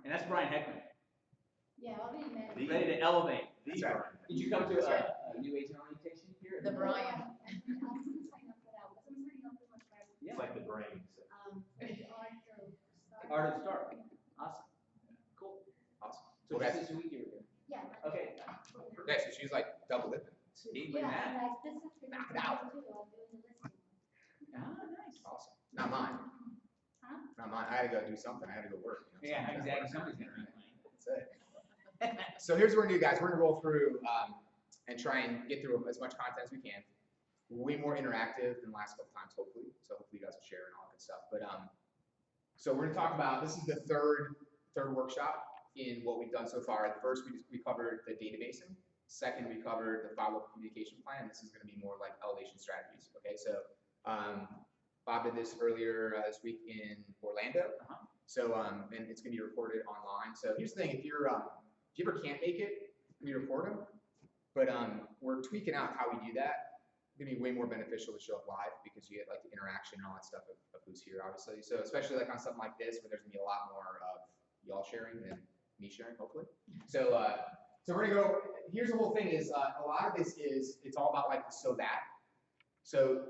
And that's Brian Heckman. Yeah, I'll be mad. Ready to elevate. That's right. Did you come to a new agent orientation here? The Brian. It's like the brain. Art of the Start. Awesome. Cool. Awesome. So Okay. just this week you were here. Yeah. Okay. Okay, so she's like double dipping. See, Yeah, look at that. like this is Knock it out. too. I'm doing the listing. Ah, nice. Awesome. Not mine. Huh? Not mine. I had to go do something. I had to go work. You know, Yeah, something. exactly. Somebody's gonna read mine. That's it. So here's what we're gonna do, guys. We're gonna roll through and try and get through as much content as we can. Way more interactive than the last couple times, hopefully. So hopefully you guys will share and all that good stuff. But so we're gonna talk about, this is the third workshop in what we've done so far. At first, we covered the databasing. Second, we covered the follow-up communication plan. This is gonna be more like elevation strategies. Okay, so Bob did this earlier this week in Orlando. So and it's gonna be recorded online. So here's the thing: if you ever can't make it, we record them. But we're tweaking out how we do that. It's gonna be way more beneficial to show up live because you get like the interaction and all that stuff of who's here, obviously. So especially like on something like this where there's gonna be a lot more of y'all sharing than me sharing, hopefully. So so we're gonna go. Here's the whole thing: is a lot of this is it's all about like the so that. So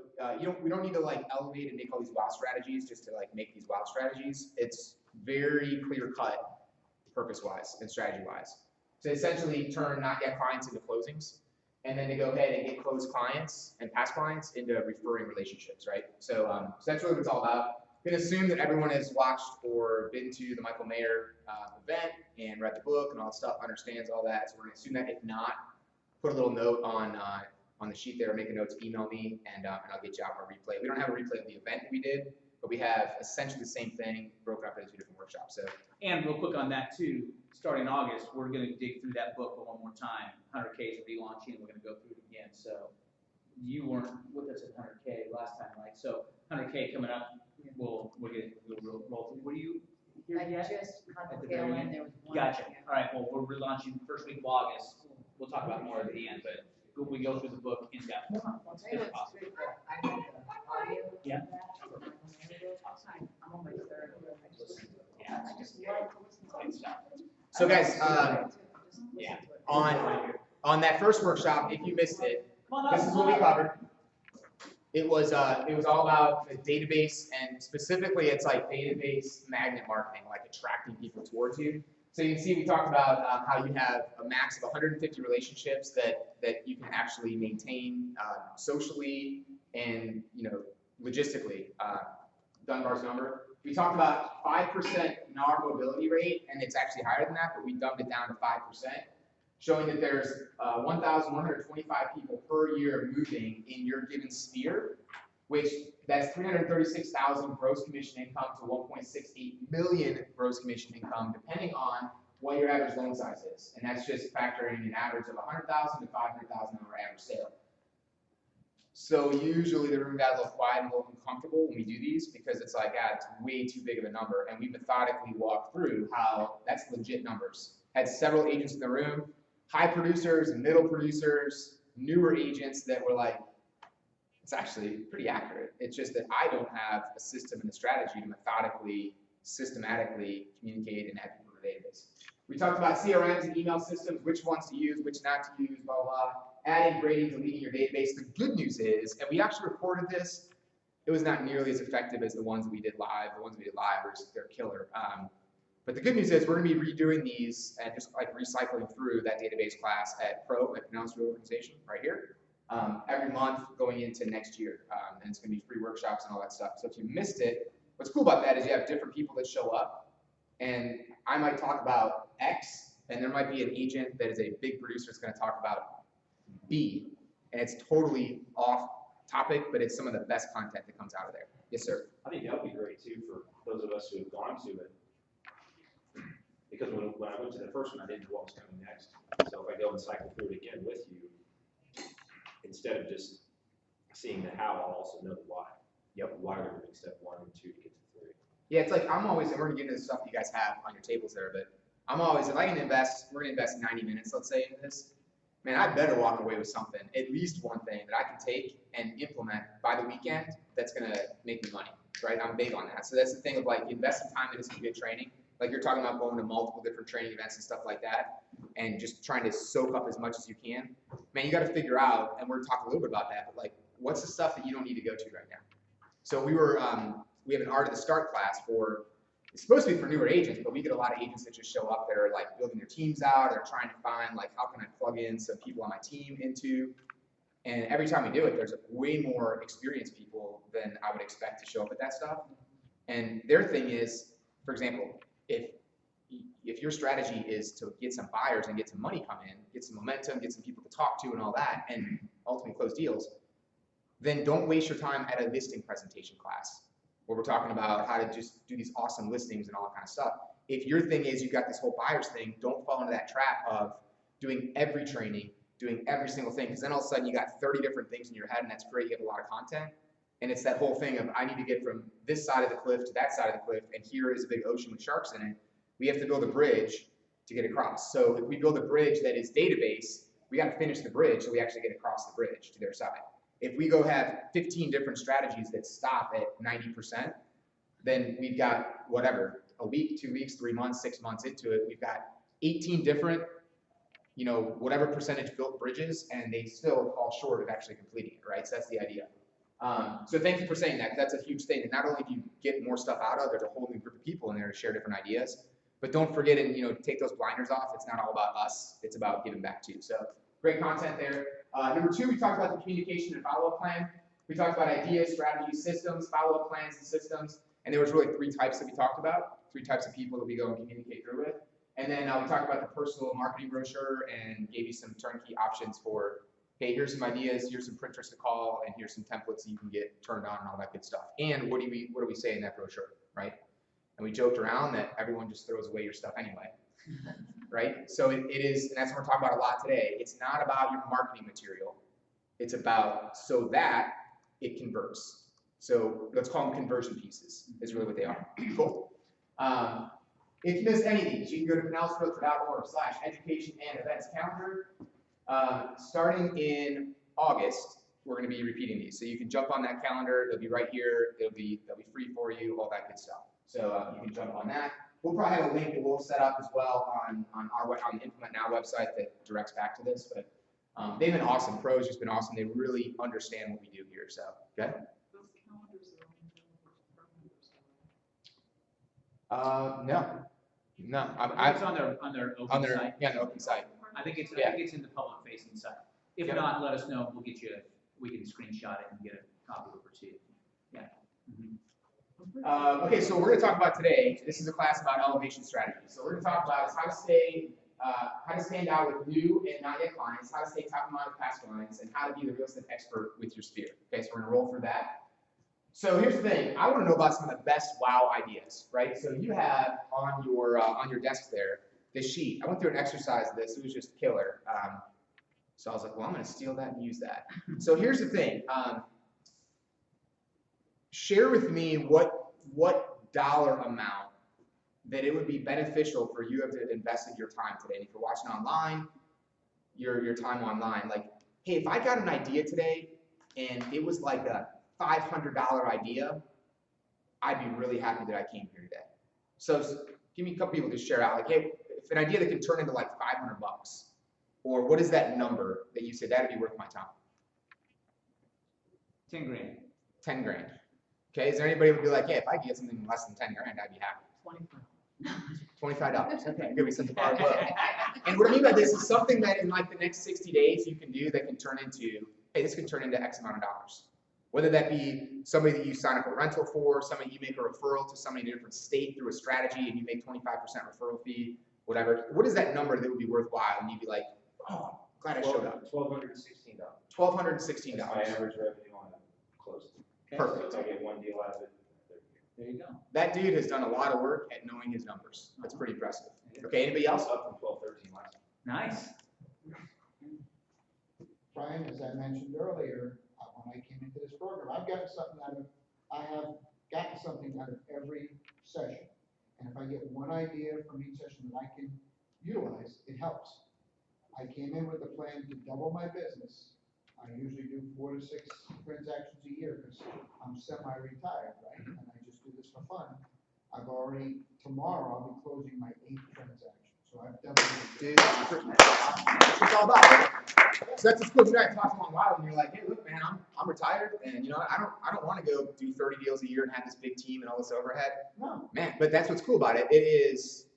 we don't need to like elevate and make all these wow strategies just to like make these wow strategies. It's very clear cut, purpose wise and strategy wise. So essentially turn not yet clients into closings, and then to go ahead and get closed clients and past clients into referring relationships, right? So, so that's really what it's all about. I'm gonna assume that everyone has watched or been to the Michael Mayer event and read the book and all that stuff, understands all that. So we're gonna assume that. If not, put a little note on the sheet there, make a note to email me, and I'll get you out a replay. We don't have a replay of the event that we did, but we have essentially the same thing broken up into 2 different workshops. So, And real quick on that too, starting August, we're gonna dig through that book one more time. 100K is relaunching, we're gonna go through it again. So you weren't with us at 100K last time, right? So 100K coming up, we'll roll through. What do you hear I yet? just caught At the the tail very end, end? there was one. Gotcha. All right, well, we're relaunching first week of August. We'll talk about more at the end, but we go through the book in depth. I'll tell you what's good, I had the audio. Yeah. I'm on my third. Yeah. I just love to listen to it. so guys, Yeah. on that first workshop, if you missed it, this is what we covered. It was all about the database, and specifically, it's like database magnet marketing, like attracting people towards you. So you can see we talked about how you have a max of 150 relationships that you can actually maintain socially and logistically. Dunbar's number. We talked about 5% NAR mobility rate, and it's actually higher than that, but we dumbed it down to 5%, showing that there's 1,125 people per year moving in your given sphere, which that's 336,000 gross commission income to 1.68 million gross commission income, depending on what your average loan size is. And that's just factoring an average of 100,000 to 500,000 on our average sale. So usually the room got a little quiet and a little uncomfortable when we do these because it's like, it's way too big of a number. And we methodically walk through how that's legit numbers. Had several agents in the room, high producers, middle producers, newer agents that were like, it's actually pretty accurate. It's just that I don't have a system and a strategy to methodically, systematically communicate and add people to the database. We talked about CRMs and email systems, which ones to use, which not to use, blah, blah, adding, grading, deleting your database. The good news is, and we actually recorded this, it was not nearly as effective as the ones we did live. The ones we did live are just, they're killer. But the good news is we're gonna be redoing these and just like recycling through that database class at Pronounced Reorganization right here. Every month going into next year. And it's gonna be free workshops and all that stuff. So if you missed it, what's cool about that is you have different people that show up, and I might talk about X, and there might be an agent that is a big producer that's gonna talk about B, and it's totally off topic, but it's some of the best content that comes out of there. Yes, sir. I think that would be great too for those of us who have gone to it. Because when I went to the first one, I didn't know what was coming next. So if I go and cycle through it again with you, instead of just seeing the how, I'll also know the why. Yep. Why we're doing step 1 and 2 to get to 3. Yeah, it's like I'm always, and we're gonna get into the stuff you guys have on your tables there, but I'm always, if I can invest, we're gonna invest 90 minutes, let's say, into this. Man, I better walk away with something, at least one thing that I can take and implement by the weekend that's gonna make me money, right? I'm big on that. So that's the thing of like, invest some time into some good training. like you're talking about going to multiple different training events and stuff like that, and just trying to soak up as much as you can, man, you got to figure out, and we're gonna talk a little bit about that, but like, what's the stuff that you don't need to go to right now? So we have an Art of the Start class it's supposed to be for newer agents, but we get a lot of agents that just show up that are like building their teams out, they're trying to find like, how can I plug in some people on my team into, and every time we do it, there's way more experienced people than I would expect to show up at that stuff. And their thing is, for example, if your strategy is to get some buyers and get some money come in, get some momentum, get some people to talk to and all that, and ultimately close deals, then don't waste your time at a listing presentation class where we're talking about how to just do these awesome listings and all that kind of stuff. If your thing is you got this whole buyers thing, don't fall into that trap of doing every training, doing every single thing, because then all of a sudden you got 30 different things in your head, and that's great, you have a lot of content. And it's that whole thing of, I need to get from this side of the cliff to that side of the cliff, and here is a big ocean with sharks in it. We have to build a bridge to get across. So if we build a bridge that is database, we got to finish the bridge so we actually get across the bridge to their side. If we go have 15 different strategies that stop at 90%, then we've got whatever, a week, 2 weeks, 3 months, 6 months into it, we've got 18 different, whatever percentage built bridges, and they still fall short of actually completing it, right? So that's the idea. So thank you for saying that, 'cause that's a huge thing. And not only do you get more stuff out of, there's a whole new group of people in there to share different ideas, but don't forget and, take those blinders off. It's not all about us. It's about giving back too. So great content there. Number 2, we talked about the communication and follow-up plan. We talked about ideas, strategies, systems, follow-up plans, and systems. And there was really 3 types that we talked about, 3 types of people that we go and communicate through with. And then we talked about the personal marketing brochure and gave you some turnkey options for, hey, here's some ideas, here's some printers to call, and here's some templates that you can get turned on and all that good stuff. And what do we say in that brochure, right? And we joked around that everyone just throws away your stuff anyway, right? So it is, and that's what we're talking about a lot today. It's not about your marketing material. It's about so that it converts. So let's call them conversion pieces, is really what they are. Cool. If you missed any of these, you can go to canalsgrowth.org/education and events calendar. Starting in August, we're going to be repeating these. So you can jump on that calendar. It'll be right here. They'll be free for you, all that good stuff. So you can jump on that. We'll probably have a link that we'll set up as well on the Implement Now website that directs back to this. But they've been awesome. Pro's just been awesome. They really understand what we do here. So, okay. Those calendars are No. It's on their open site. Yeah, the open site. I think it's in the public facing site. If Yep. not, let us know. We'll get you. We can screenshot it and get a copy over to you. Yeah. Okay, so we're going to talk about today. This is a class about elevation strategy. So we're going to talk about how to stand out with new and not yet clients, how to stay top of mind with past clients, and how to be the real estate expert with your sphere. Okay, so we're going to roll through that. So here's the thing. I want to know about some of the best wow ideas, right? So you have on your desk there this sheet. I went through an exercise of this. It was just killer. So I was like, well, I'm going to steal that and use that. So here's the thing. Share with me what dollar amount that it would be beneficial for you to invest in your time today. And if you're watching online, your time online. Like, hey, if I got an idea today and it was like a $500 idea, I'd be really happy that I came here today. So give me a couple people to share out. Like, hey, if an idea that can turn into like $500, or what is that number that you said that'd be worth my time? 10 grand. 10 grand. Okay, is there anybody who would be like, hey, if I could get something less than 10 grand, I'd be happy. $25. Okay, good. We set the bar low. And what I mean by this is something that in like the next 60 days you can do that can turn into, hey, this can turn into X amount of dollars. Whether that be somebody that you sign up a rental for, somebody you make a referral to somebody in a different state through a strategy and you make 25% referral fee, whatever. What is that number that would be worthwhile? And you'd be like, oh, glad I showed up. $1,216. $1,216. That's my average revenue on a closing. Perfect. So I get one deal out of it. There you go. That dude has done a lot of work at knowing his numbers. That's pretty impressive. Okay, anybody else? Up from 12, 13 last. Nice. Brian, as I mentioned earlier, when I came into this program, I have gotten something out of every session. And if I get one idea from each session that I can utilize, it helps. I came in with a plan to double my business. I usually do 4 to 6 transactions a year because I'm semi-retired, right? And I just do this for fun. tomorrow, I'll be closing my 8th transaction, so I've definitely. Dude, that's what it's all about. So that's what's cool. You and I talked a long while, and you're like, hey, look, man, I'm retired, and you know, I don't want to go do 30 deals a year and have this big team and all this overhead. No, Man, but that's what's cool about it. It is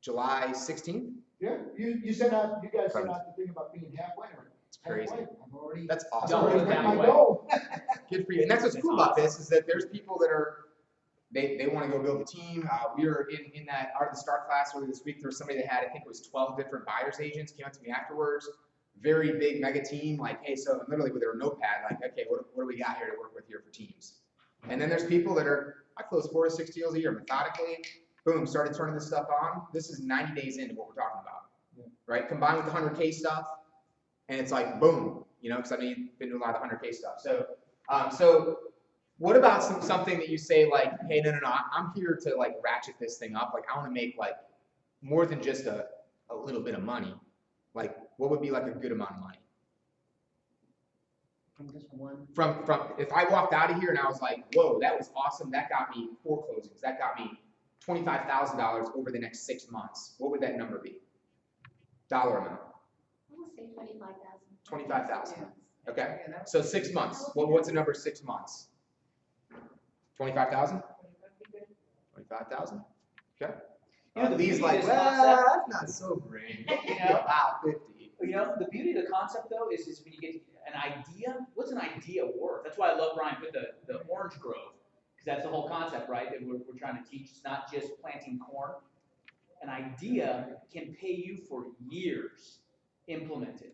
July 16th. yeah, you guys sent out the thing about being halfway, or It's crazy. halfway. I've already. That's I've awesome. already Don't hit look my that way. goal. Good for you. And that's what's cool about this is that there's people that are they want to go build a team. We were in that Art of the Start class earlier this week. There was somebody that had, I think it was 12 different buyer's agents, came up to me afterwards. Very big mega team, like, hey, so literally with their notepad, like, okay, what do we got here to work with here for teams? And then there's people that are, I close 4 to 6 deals a year methodically, boom, started turning this stuff on. This is 90 days into what we're talking about, right? Combined with the 100K stuff, and it's like, boom, you know, because I mean, been doing a lot of the 100K stuff. So what about something that you say like, hey, no, I'm here to like ratchet this thing up. Like I want to make like more than just a little bit of money. Like what would be like a good amount of money? From just one. From if I walked out of here and I was like, whoa, that was awesome. That got me 4 closings. That got me $25,000 over the next 6 months. What would that number be? Dollar amount. I will say 25,000. 25,000. Okay. So 6 months. Well, what's the number 6 months? 25,000? 25,000? Okay. You know, the Lee's beauty like, of this well, concept- that's not so great. You know? Wow, 50. You know, the beauty of the concept though is when you get an idea, what's an idea worth? That's why I love Brian put the orange grove, because that's the whole concept, right? That we're trying to teach. It's not just planting corn. An idea can pay you for years implemented.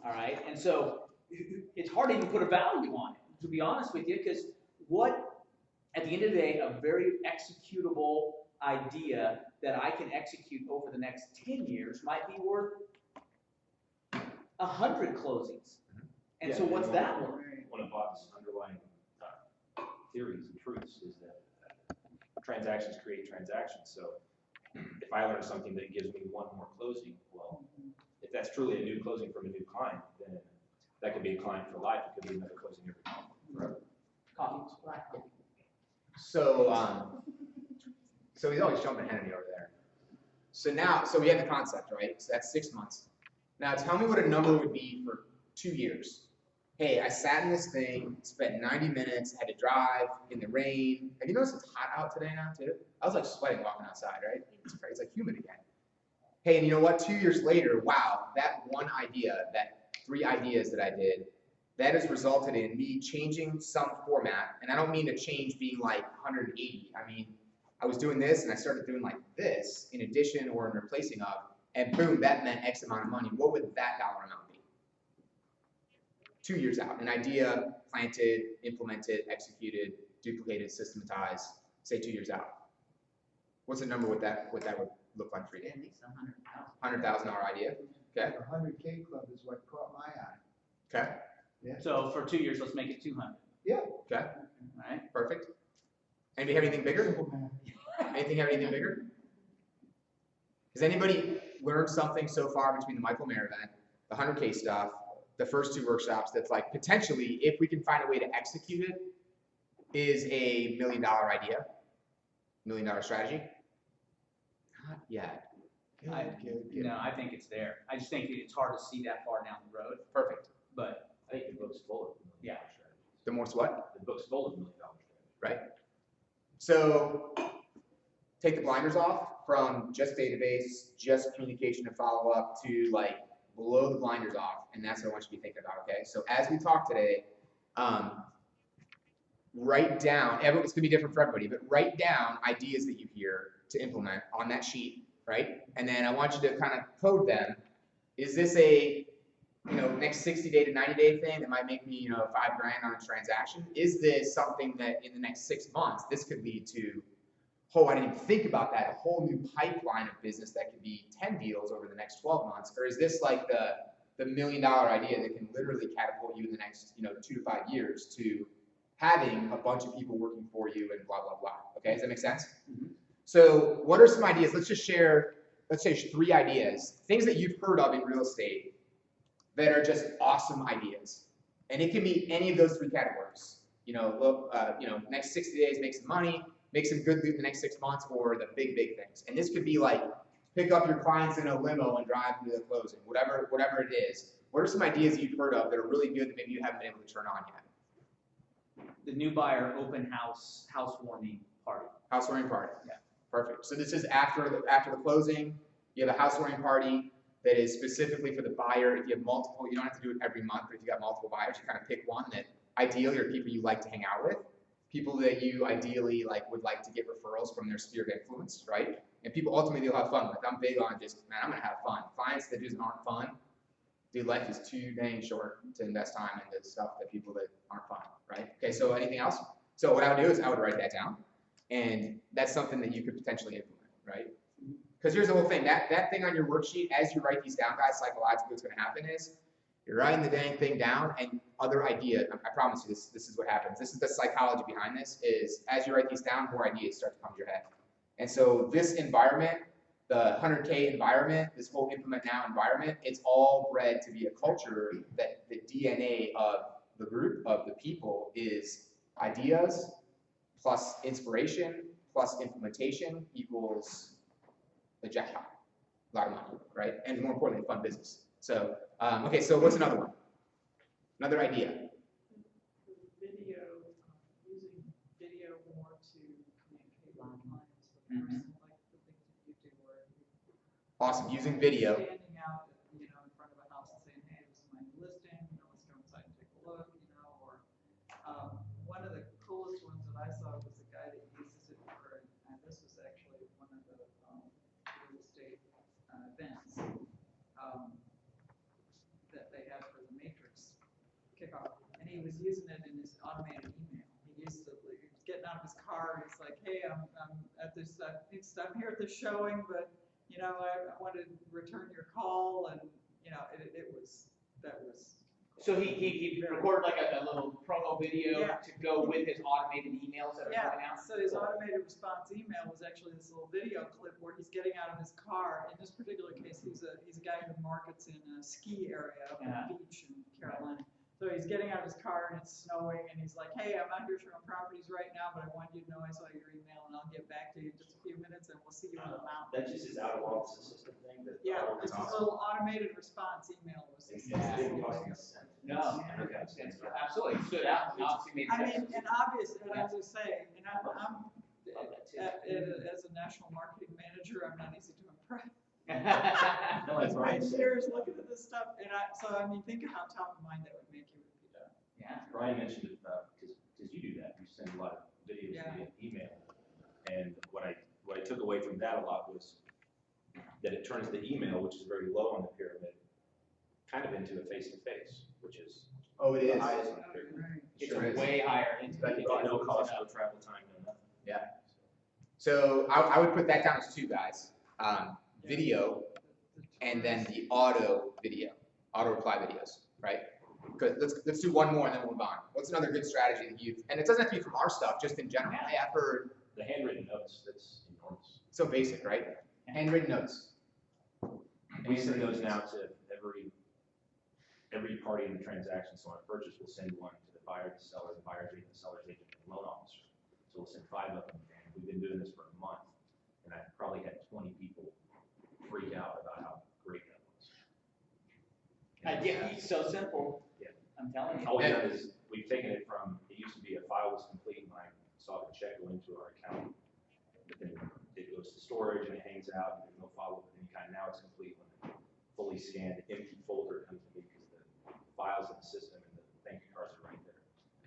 All right? And so it's hard to even put a value on it, to be honest with you, because at the end of the day, a very executable idea that I can execute over the next 10 years might be worth 100 closings. And so what's that worth? One of Bob's underlying theories and truths is that transactions create transactions. So if I learn something that gives me one more closing, well, if that's truly a new closing from a new client, then that could be a client for life. It could be another closing every month. Forever. Coffee, black coffee. So he's always jumping ahead of me over there. So we have the concept, right? So that's 6 months. Now tell me what a number would be for 2 years. Hey, I sat in this thing, spent 90 minutes, had to drive in the rain. Have you noticed it's hot out today now too? I was like sweating walking outside, right? It's crazy, it's like humid again. Hey, and you know what? 2 years later, wow, that one idea, that 3 ideas that I did, that has resulted in me changing some format. And I don't mean to change being like 180. I mean, I was doing this and I started doing like this in addition or in replacing of, and boom, that meant X amount of money. What would that dollar amount be? 2 years out, an idea planted, implemented, executed, duplicated, systematized, say 2 years out. What's the number what that would look like for you? At least 100,000. $100,000 idea. Okay. The 100K club is what caught my eye. Okay. Yeah. So for 2 years, let's make it 200. Yeah. Okay. All right. Perfect. Anybody have anything bigger? Simple math. Anything have anything bigger? Has anybody learned something so far between the Michael Mayer event, the 100K stuff, the first 2 workshops that's like potentially, if we can find a way to execute it, is a $1 million idea, $1 million strategy? Not yet. Good. No, I think it's there. I just think it's hard to see that far down the road, Perfect. but I think the book's full of $1 million strategies. The more's what? The book's full of $1 million strategies. Right? So take the blinders off from just database, just communication and follow up to like blow the blinders off, and that's what I want you to be thinking about, okay? So as we talk today, write down, it's gonna be different for everybody, but write down ideas that you hear to implement on that sheet, right? And then I want you to kind of code them. Is this a, next 60-day to 90-day thing that might make me, $5 grand on a transaction? Is this something that in the next 6 months, this could lead to, I didn't even think about that, a whole new pipeline of business that could be 10 deals over the next 12 months? Or is this like the $1 million idea that can literally catapult you in the next, 2 to 5 years to having a bunch of people working for you and blah, blah, blah. Okay, does that make sense? Mm-hmm. So what are some ideas? Let's just share, let's say 3 ideas, things that you've heard of in real estate that are just awesome ideas. And it can be any of those 3 categories. Next 60 days, make some money. make some good loot in the next 6 months, or the big things. And this could be like, pick up your clients in a limo and drive them to the closing, whatever it is. What are some ideas you've heard of that are really good that maybe you haven't been able to turn on yet? The new buyer open housewarming party. Housewarming party. Yeah. Perfect. So this is after the closing. You have a housewarming party that is specifically for the buyer. If you have multiple, you don't have to do it every month, but if you got multiple buyers, you kind of pick one that ideally are people you like to hang out with, people that you ideally would like to get referrals from their sphere of influence, right? And people ultimately you'll have fun with. I'm big on just, man, I'm gonna have fun. Clients that just aren't fun, dude, life is too dang short to invest time into stuff that people that aren't fun, right? Okay, so anything else? So what I would do is I would write that down, and that's something that you could potentially implement, right? Because here's the whole thing, that thing on your worksheet, as you write these down, guys, psychologically what's gonna happen is, you're writing the dang thing down, and other idea, I promise you this is what happens. This is the psychology behind this, is as you write these down, more ideas start to come to your head. And so this environment, the 100K environment, this whole implement now environment, it's all bred to be a culture that the DNA of the group, of the people, is ideas plus inspiration plus implementation equals a jackpot, a lot of money, right? And more importantly, fun business. So, okay, so what's another one? Another idea. Video, using video more to communicate with clients, the person, like the things that you do where you're Awesome, using video. standing out, in front of a house and saying, hey, this is my new listing, let's go inside and take a look, or, one of the coolest ones that I saw was a guy that uses it for, and this was actually one of the, real estate, events, that they had for the Matrix kickoff, and he was using it in his automated email. He used to, he was getting out of his car, and he's like, hey, I'm at this, I'm here at this showing, but, I want to return your call, and, that was. So he recorded like a little promo video Yeah. to go with his automated emails that are going out? So his automated response email was actually this little video clip where he's getting out of his car. In this particular case, he's a guy who markets in a ski area up on the beach in Carolina. So he's getting out of his car and it's snowing, and he's like, hey, I'm out here showing properties right now, but I want you to know I saw your email, and I'll get back to you in just a few minutes, and we'll see you on the mountain. That's just his out-of-office assistant thing? Yeah, it's a little automated response email. Yeah. Didn't cost me a cent. No, Okay. absolutely, it stood out, and obviously made I sense. mean, and obvious, and as I say, and I'm Love that too. as a national marketing manager, I'm not easy to impress. No, that's Right, Ryan said. years looking at this stuff, and think of how top of mind that would make you. Yeah. Ryan mentioned it, because you do that, you send a lot of videos Yeah. via email. And what I took away from that a lot was that it turns the email, which is very low on the pyramid, kind of into a face-to-face, which is Oh, it the is. highest on the pyramid. Right. It's Sure is. way higher into Like, no cost, no travel time, no nothing. Yeah. So I would put that down as two, guys. Video, and then the auto reply videos, right? Because let's do one more and then we'll move on. What's another good strategy that you've, and it doesn't have to be from our stuff, just in general. Hey, I've heard, The handwritten notes, that's enormous. so basic, right? Handwritten notes. We send those now to every party in the transaction, so on a purchase, we'll send one to the buyer, the seller, the buyer's agent, the seller's agent, and the loan officer. So we'll send 5 of them, and we've been doing this for a month, and I've probably had 20 people freak out about how great that was. Yeah, it's so simple. Yeah. I'm telling you. All we've done is, we've taken it from, it used to be a file was complete when I saw the check go into our account, but then it goes to storage and it hangs out, and there's no follow-up of any kind. Now it's complete when the fully scanned, empty folder comes to me, because the files in the system and the thank you cards are right there.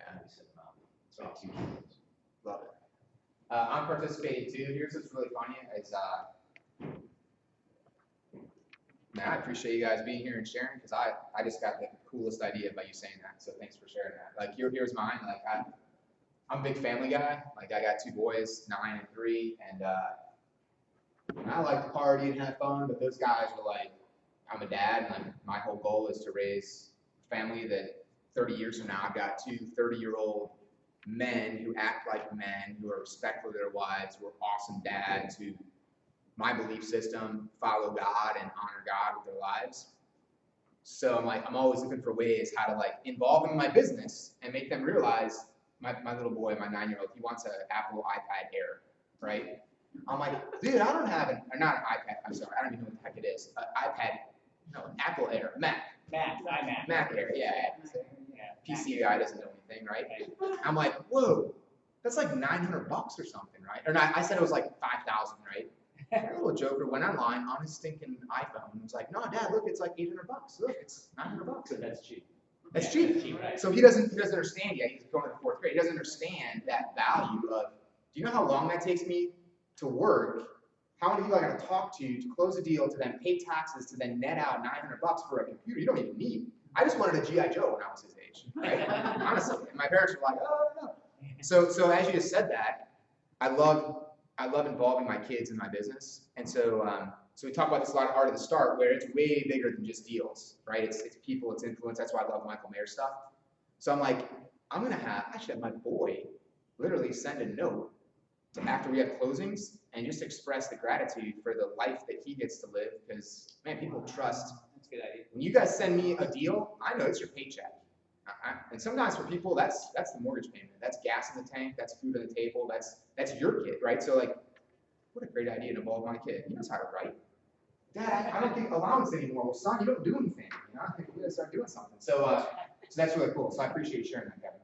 And we send them out. It's not huge. Love it. I'm participating too. Here's what's really funny is, man, I appreciate you guys being here and sharing, because I just got the coolest idea by you saying that. So thanks for sharing that. Like here's mine. Like I'm a big family guy. Like I got 2 boys, 9 and 3, and I like to party and have fun. But those guys were like, I'm a dad, and my whole goal is to raise a family that 30 years from now I've got 2 30-year-old men who act like men, who are respectful of their wives, who are awesome dads, who my belief system, follow God and honor God with their lives. So I'm always looking for ways how to involve them in my business and make them realize my little boy, my 9-year-old, he wants an Apple iPad Air, right? I'm like, dude, I don't have or not an iPad, I'm sorry, I don't even know what the heck it is. An Apple Air, Mac Air, yeah. PC guy doesn't know anything, right? I'm like, whoa, that's like $900 or something, right? Or not, I said it was like 5,000, right? That little joker went online on his stinking iPhone and was like, no, Dad, look, it's like $800. Look, it's $900. So that's cheap. That's Yeah, cheap. right? So he doesn't understand yet. He's going to the 4th grade. He doesn't understand that value of. Do you know how long that takes me to work? How many people I got to talk to close a deal, to then pay taxes, to then net out $900 for a computer you don't even need? I just wanted a GI Joe when I was his age, right? Honestly, and my parents were like, oh no. So as you just said that, I love involving my kids in my business, and so we talk about this a lot at Art of the Start, where it's way bigger than just deals, right? It's people, it's influence. That's why I love Michael Mayer stuff. So I'm like, I should have my boy literally send a note to after we have closings and just express the gratitude for the life that he gets to live, because man, people trust. That's a good idea. When you guys send me a deal, I know it's your paycheck. And sometimes for people, that's the mortgage payment. That's gas in the tank. That's food on the table. That's your kid, right? So like, what a great idea to involve my kid. He knows how to write. Dad, I don't get allowance anymore. Well, son, you don't do anything. You know, I think we gotta start doing something. So that's really cool. So I appreciate you sharing that, Kevin.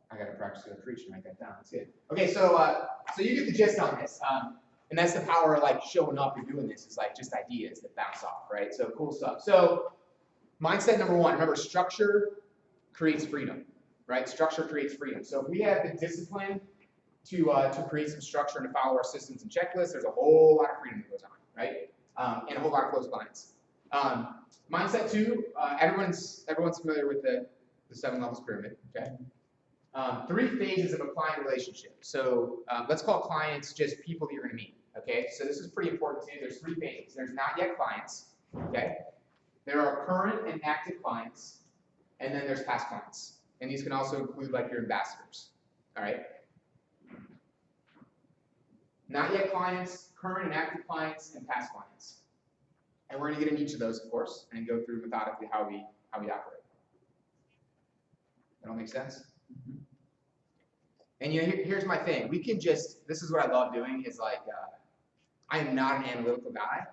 I gotta practice gonna preach and write that down. That's good. Okay, so you get the gist on this. And that's the power of like showing up and doing this, is like just ideas that bounce off, right? So cool stuff. So mindset number 1, remember, structure creates freedom, right? Structure creates freedom. So if we have the discipline to create some structure and to follow our systems and checklists, there's a whole lot of freedom that goes on, right? And a whole lot of close clients. Mindset 2, everyone's familiar with the 7 levels pyramid, okay? 3 phases of a client relationship. So let's call clients just people that you're going to meet, okay? So this is pretty important too. There's 3 phases. There's not yet clients, okay? There are current and active clients, and then there's past clients. And these can also include like your ambassadors, all right? Not yet clients, current and active clients, and past clients. And we're going to get into each of those, of course, and go through methodically how we operate. That all make sense? Mm-hmm. And you know, here's my thing. We can just, this is what I love doing, is like, I am not an analytical guy,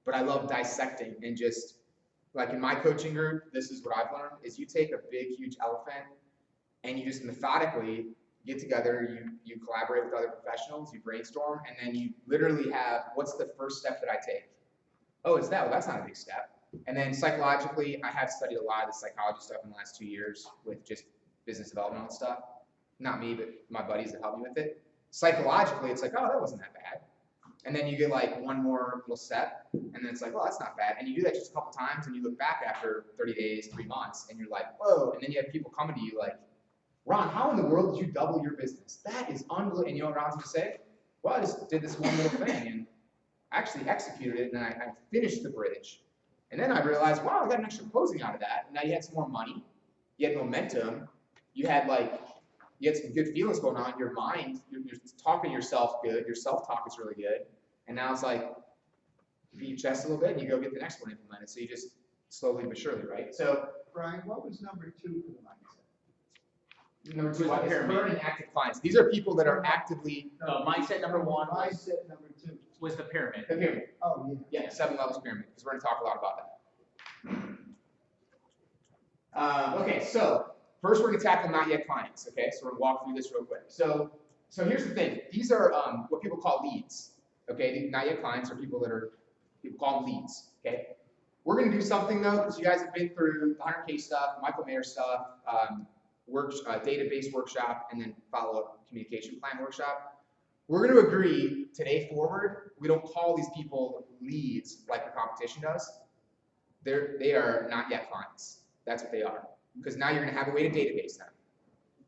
but I love dissecting and just, like in my coaching group, this is what I've learned, is you take a big, huge elephant and you just methodically get together, you collaborate with other professionals, you brainstorm, and then you literally have, what's the first step that I take? Oh, it's that. Well, that's not a big step. And then psychologically, I have studied a lot of the psychology stuff in the last 2 years with just business development stuff. Not me, but my buddies that help me with it. Psychologically, it's like, oh, that wasn't that bad. And then you get like one more little step, and then it's like, well, that's not bad. And you do that just a couple times, and you look back after 30 days, 3 months, and you're like, whoa. And then you have people coming to you like, Ron, how in the world did you double your business? That is unbelievable. And you know what Ron's going to say? Well, I just did this one little thing, and actually executed it, and I finished the bridge. And then I realized, wow, I got an extra closing out of that. And now you had some more money. You had momentum. You had some good feelings going on. Your mind, you're talking to yourself good. Your self-talk is really good. And now it's like, you beat your chest a little bit, and you go get the next one implemented. So you just slowly but surely, right? So, Brian, what was number 2 for the mindset? number 2 is current and active clients. These are people that are actively. Mindset number 1 Mindset number 2. was the pyramid. The pyramid. Oh, yeah. Yeah, 7 levels pyramid, because we're going to talk a lot about that. Okay, so first we're going to tackle not yet clients. Okay, so we're going to walk through this real quick. So here's the thing. These are what people call leads. Okay, the not yet clients are people call them leads. Okay, we're going to do something though, because you guys have been through the 100K stuff, Michael Mayer stuff, database workshop, and then follow-up communication plan workshop. We're going to agree today forward, we don't call these people leads like the competition does. They are not yet clients. That's what they are. Because now you're going to have a way to database them.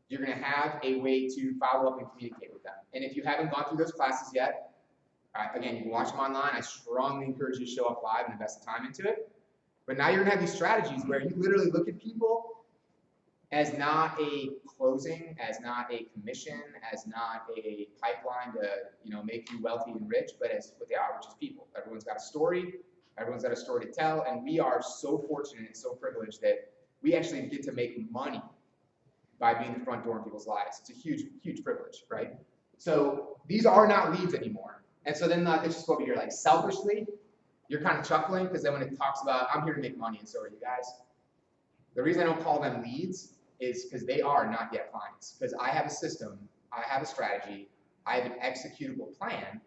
You're going to have a way to follow up and communicate with them. And if you haven't gone through those classes yet, again, you can watch them online. I strongly encourage you to show up live and invest the time into it. But now you're going to have these strategies where you literally look at people as not a closing, as not a commission, as not a pipeline to make you wealthy and rich, but as what they are, which is people. Everyone's got a story. Everyone's got a story to tell. And we are so fortunate and so privileged that we actually get to make money by being the front door in people's lives. It's a huge, huge privilege, right? So these are not leads anymore. And so then let's just go over here, like selfishly, you're kind of chuckling because then when it talks about, I'm here to make money and so are you guys. The reason I don't call them leads is because they are not yet clients. Because I have a system, I have a strategy, I have an executable plan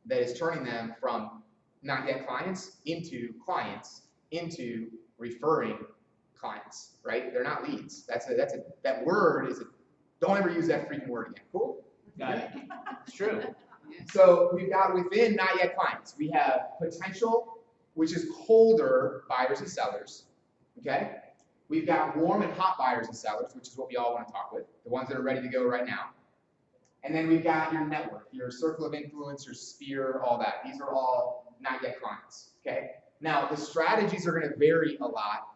that is turning them from not yet clients into referring clients, right? They're not leads. That word is don't ever use that freaking word again. Cool? Got it. It's true. So we've got within not yet clients, we have potential, which is colder buyers and sellers, okay? We've got warm and hot buyers and sellers, which is what we all want to talk with, the ones that are ready to go right now. And then we've got your network, your circle of influence, your sphere, all that. These are all not yet clients, okay? Now, the strategies are going to vary a lot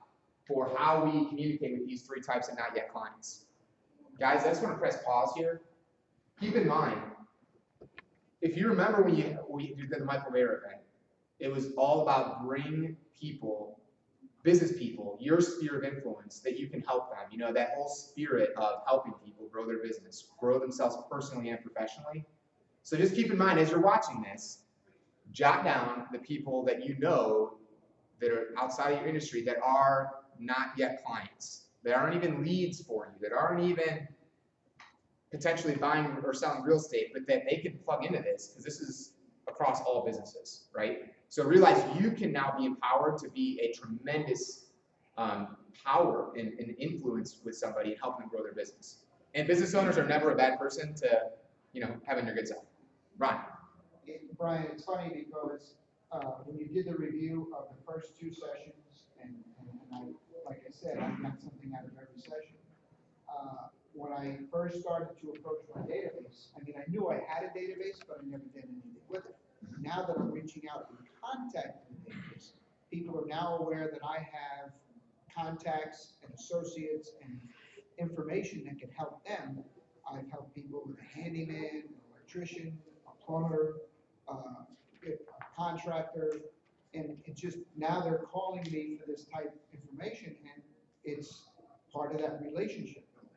for how we communicate with these three types of not yet clients. Guys, I just want to press pause here. Keep in mind, if you remember when we did the Michael Mayer event, it was all about bring people, business people, your sphere of influence that you can help them. You know, that whole spirit of helping people grow their business, grow themselves personally and professionally. So just keep in mind as you're watching this, jot down the people that you know that are outside of your industry that are not yet clients, that aren't even leads for you, that aren't even potentially buying or selling real estate, but that they can plug into this because this is across all businesses, right? So realize you can now be empowered to be a tremendous power and influence with somebody and help them grow their business. And business owners are never a bad person to, have on your good side. Ron. Brian, it's funny because when you did the review of the first two sessions, and I, like I said, I got something out of every session. When I first started to approach my database, I mean, I knew I had a database, but I never did anything with it. Now that I'm reaching out and contacting the database, people are now aware that I have contacts and associates and information that can help them. I've helped people with a handyman, an electrician, a plumber, a contractor, and it just, now they're calling me for this type of information, and it's part of that relationship building.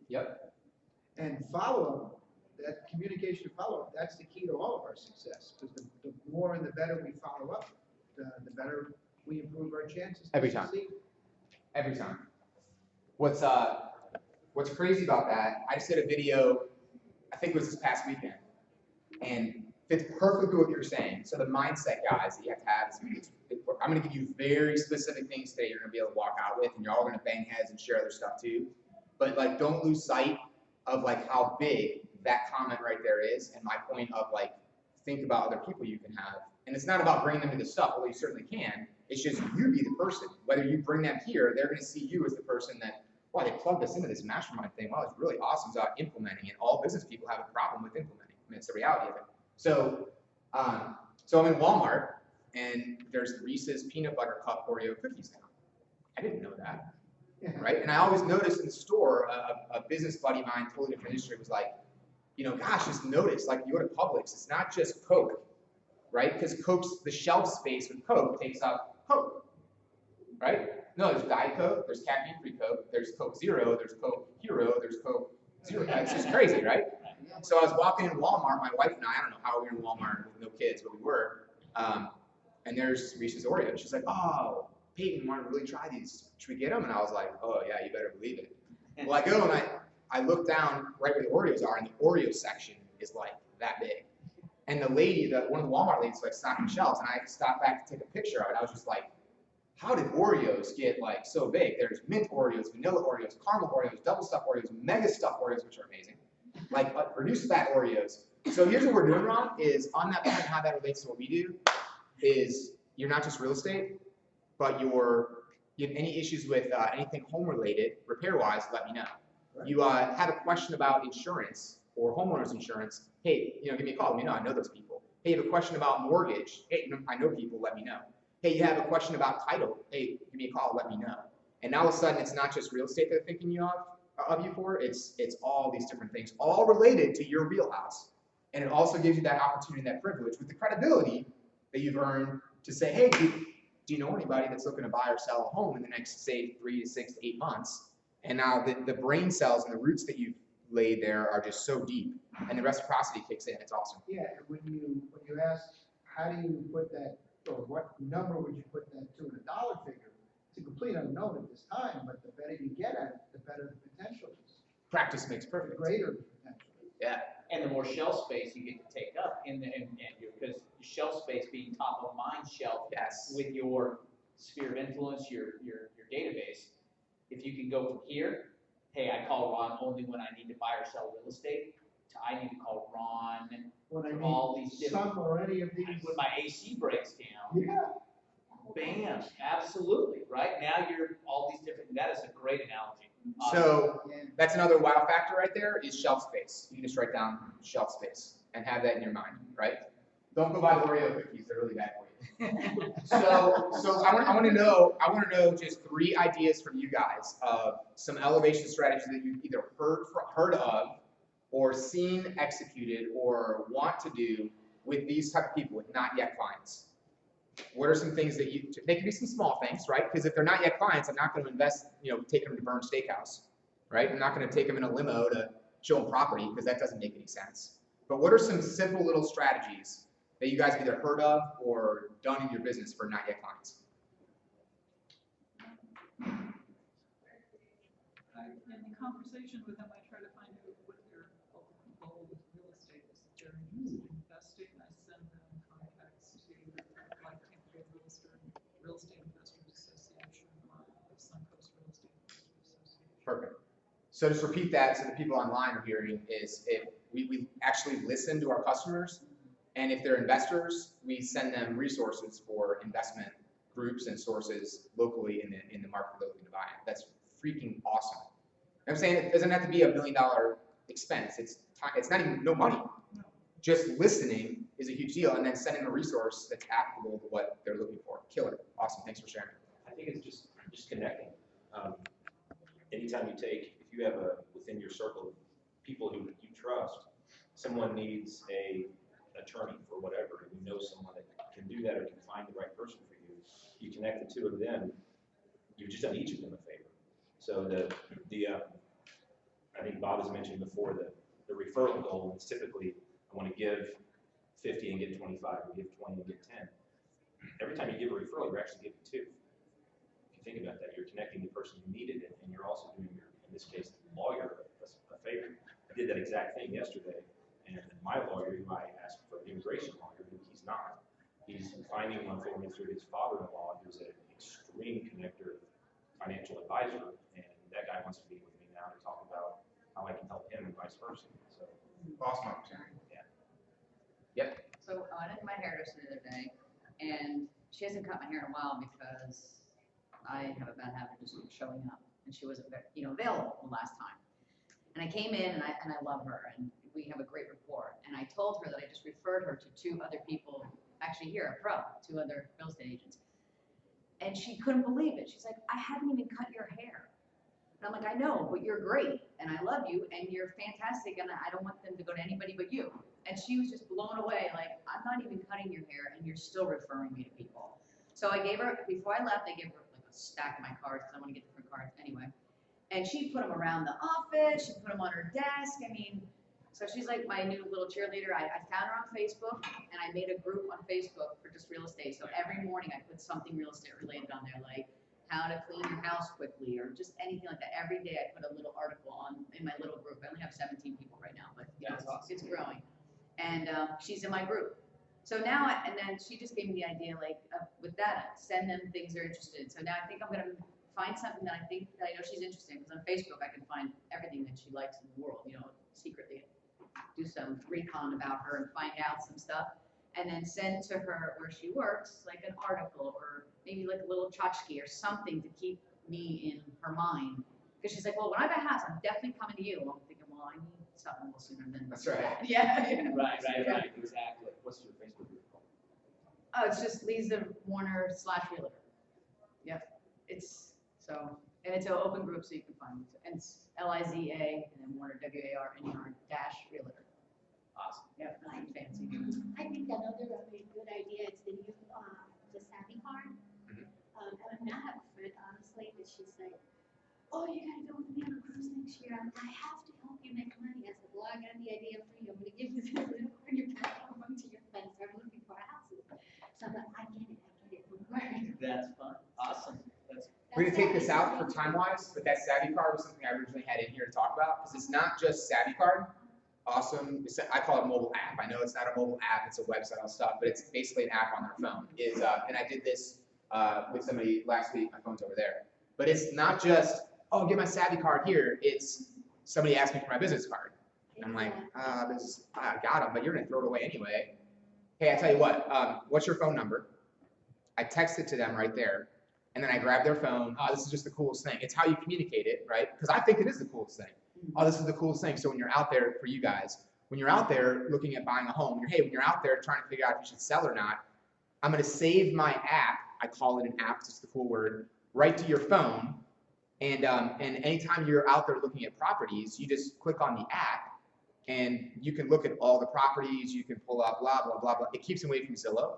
Yep. And follow-up, that communication follow-up, that's the key to all of our success, because the more and the better we follow up, the better we improve our chances to Every time. succeed. Every time. What's crazy about that, I just did a video, I think it was this past weekend, and fits perfectly what you're saying. So the mindset, guys, that you have to have is, I'm going to give you very specific things today you're going to be able to walk out with, and you're all going to bang heads and share other stuff too. But don't lose sight of how big that comment right there is, and my point of think about other people you can have. And it's not about bringing them to the stuff, although you certainly can. It's just you be the person. Whether you bring them here, they're going to see you as the person that, wow, they plugged us into this mastermind thing. Wow, it's really awesome about implementing it. All business people have a problem with implementing. I mean, it's the reality of it. So, so I'm in Walmart, and there's Reese's peanut butter cup Oreo cookies now. I didn't know that, right? And I always notice in the store, a business buddy of mine, totally different industry, was like, gosh, just notice, you go to Publix, it's not just Coke, right? Because the shelf space with Coke takes up Coke, right? No, there's Diet Coke, there's caffeine-free Coke, there's Coke Zero, there's Coke Hero, there's Coke Zero. It's just crazy, right? So I was walking in Walmart, my wife and I don't know how we were in Walmart with no kids, but we were, and there's Reese's Oreos. She's like, oh, Peyton, want to really try these? Should we get them? And I was like, oh yeah, you better believe it. Well, I go and I look down right where the Oreos are, and the Oreo section is that big. And the lady, one of the Walmart ladies, stocking shelves, and I stopped back to take a picture of it. I was just like, how did Oreos get so big? There's mint Oreos, vanilla Oreos, caramel Oreos, double stuffed Oreos, mega stuffed Oreos, which are amazing. Reduced fat Oreos. So here's what we're doing, Ron, is on that point, how that relates to what we do, is you're not just real estate, but you have any issues with anything home related, repair wise, let me know. Right. You have a question about insurance or homeowners insurance, hey, give me a call, let me know, I know those people. Hey, you have a question about mortgage, hey, I know people, let me know. Hey, you have a question about title, hey, give me a call, let me know. And now all of a sudden, it's not just real estate they're thinking of you for, it's all these different things, all related to your wheelhouse. And it also gives you that opportunity, that privilege, with the credibility that you've earned to say, hey, dude, do you know anybody that's looking to buy or sell a home in the next, say, 3 to 6 to 8 months? And now the brain cells and the roots that you've laid there are just so deep, and the reciprocity kicks in. It's awesome. Yeah, and when you ask, how do you put that, or what number would you put that to in a dollar figure? It's a complete unknown at this time, but the better you get at it, the better the potential is. Practice makes The perfect. greater the potential. Yeah. And the more shelf space you get to take up because shelf space being top of mind shelf Yes. with your sphere of influence, your database, if you can go from here, hey, I call Ron only when I need to buy or sell real estate, to I need to call Ron When I for all these need different, some or any of these. when my AC breaks down, Yeah. bam, absolutely, right? Now you're all these different, that is a great analogy. So Yeah. that's another wow factor right there is shelf space. You can just write down shelf space and have that in your mind, right? Don't go buy the Oreo cookies; they're really bad for you. So I want to know just 3 ideas from you guys of some elevation strategies that you've either heard of, or seen executed, or want to do with these type of people with not yet clients. What are some things that they can be some small things, right? Because if they're not yet clients, I'm not going to invest, take them to Burn Steakhouse, right? I'm not going to take them in a limo to show them property because that doesn't make any sense. But what are some simple little strategies that you guys have either heard of or done in your business for not yet clients? In the conversation with them, I try to find out what their goal with real estate is. If they're interested in investing, I send them contacts to like Tampa Bay Real Estate Investors Association or the Suncoast Real Estate Investors Association. Perfect. So just repeat that so the people online are hearing is if we actually listen to our customers, and if they're investors, we send them resources for investment groups and sources locally in the market they're looking to buy in. That's freaking awesome. I'm saying it doesn't have to be $1 million expense. It's not even no money. Just listening is a huge deal, and then sending a resource that's applicable to what they're looking for. Killer. Awesome. Thanks for sharing. I think it's just connecting. Anytime if you have within your circle of people who you trust, someone needs a attorney for whatever, and you know someone that can do that or can find the right person for you, you connect the 2 of them, you've just done each of them a favor. So I think Bob has mentioned before the referral goal is typically I want to give 50 and get 25, or give 20 and get 10. Every time you give a referral, you're actually giving 2. If you think about that, you're connecting the person who needed it, and you're also doing in this case, the lawyer a favor. I did that exact thing yesterday, and my lawyer, who I asked for an immigration lawyer, he's not. He's finding one for me through his father-in-law, who's an extreme connector, financial advisor, and that guy wants to meet with me now to talk about how I can help him and vice versa. So Awesome opportunity. Yeah. Yep. So I went to my hairdresser the other day, and she hasn't cut my hair in a while because I have a bad habit of just showing up, and she wasn't, available the last time. And I came in, and I love her, and we have a great rapport. And I told her that I just referred her to 2 other people, actually here, a pro, 2 other real estate agents. And she couldn't believe it. She's like, I haven't even cut your hair. And I'm like, I know, but you're great, and I love you, and you're fantastic, and I don't want them to go to anybody but you. And she was just blown away, like, I'm not even cutting your hair, and you're still referring me to people. So I gave her, before I left, I gave her like a stack of my cards, because I want to get different cards anyway. And she put them around the office, she put them on her desk, so she's like my new little cheerleader. I found her on Facebook, and I made a group on Facebook for just real estate. So every morning I put something real estate related on there, like how to clean your house quickly, or just anything like that. Every day I put a little article in my little group. I only have 17 people right now, but it's growing. And she's in my group. So now, and then she just gave me the idea, like with that, send them things they're interested in. So now I think I'm gonna find something that I know she's interested in, because on Facebook I can find everything that she likes in the world, secretly do some recon about her and find out some stuff, and then send to her where she works, like an article, or maybe like a little tchotchke or something to keep me in her mind. Because she's like, well, when I buy a house, I'm definitely coming to you. I'm thinking, well, I need something a little sooner than That's right. Yeah. Right, exactly. what's your Facebook group called? Oh, it's just Lisa Warner / realtor. Yep. And it's an open group, so you can find it. And it's LIZA and then Warner WARNER - realtor. Awesome. Yep, nothing fancy. I think another really good idea is the new, the Savvy card. Mhm. mean, I have a friend, honestly, that she's like, oh, you gotta go with me on a cruise next year. I have to help you make money. I said, well, I got the idea for you. I'm gonna give you this little and you kind of run to your friends, start looking for houses. So I'm like, I get it. That's fun, awesome. That's We're gonna take this out for time-wise, but that Savvy card was something I originally had in here to talk about, because it's not just Savvy card. Awesome, I call it mobile app. I know it's not a mobile app, it's a website and stuff, but it's basically an app on their phone. And I did this with somebody last week, my phone's over there. But it's not just, oh, get my Savvy card here, it's somebody asked me for my business card. And I'm like, I got them, but you're gonna throw it away anyway. Hey, I tell you what, what's your phone number? I text it to them right there. And then I grab their phone. Oh, this is just the coolest thing. It's how you communicate it, right? Because I think it is the coolest thing. Oh, this is the coolest thing. So when you're out there, for you guys, when you're out there looking at buying a home, when you're out there trying to figure out if you should sell or not, I'm going to save my app. I call it an app, just the cool word, right to your phone. And anytime you're out there looking at properties, you just click on the app, and you can look at all the properties. You can pull up blah, blah, blah, blah. It keeps them away from Zillow.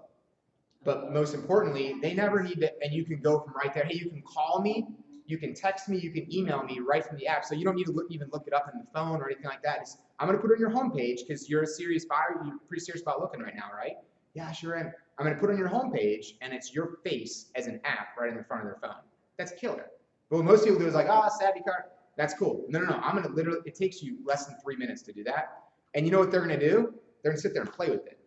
But most importantly, they never need to, and you can go from right there. Hey, you can call me, you can text me, you can email me right from the app. So you don't need to even look it up on the phone or anything like that. I'm going to put it on your homepage because you're a serious buyer. You're pretty serious about looking right now, right? Yeah, sure am. I'm going to put it on your homepage, and it's your face as an app right in the front of their phone. That's killer. But what most people do is like, oh, Savvy card. That's cool. No. I'm going to literally, it takes you less than 3 minutes to do that. And you know what they're going to do? They're going to sit there and play with it.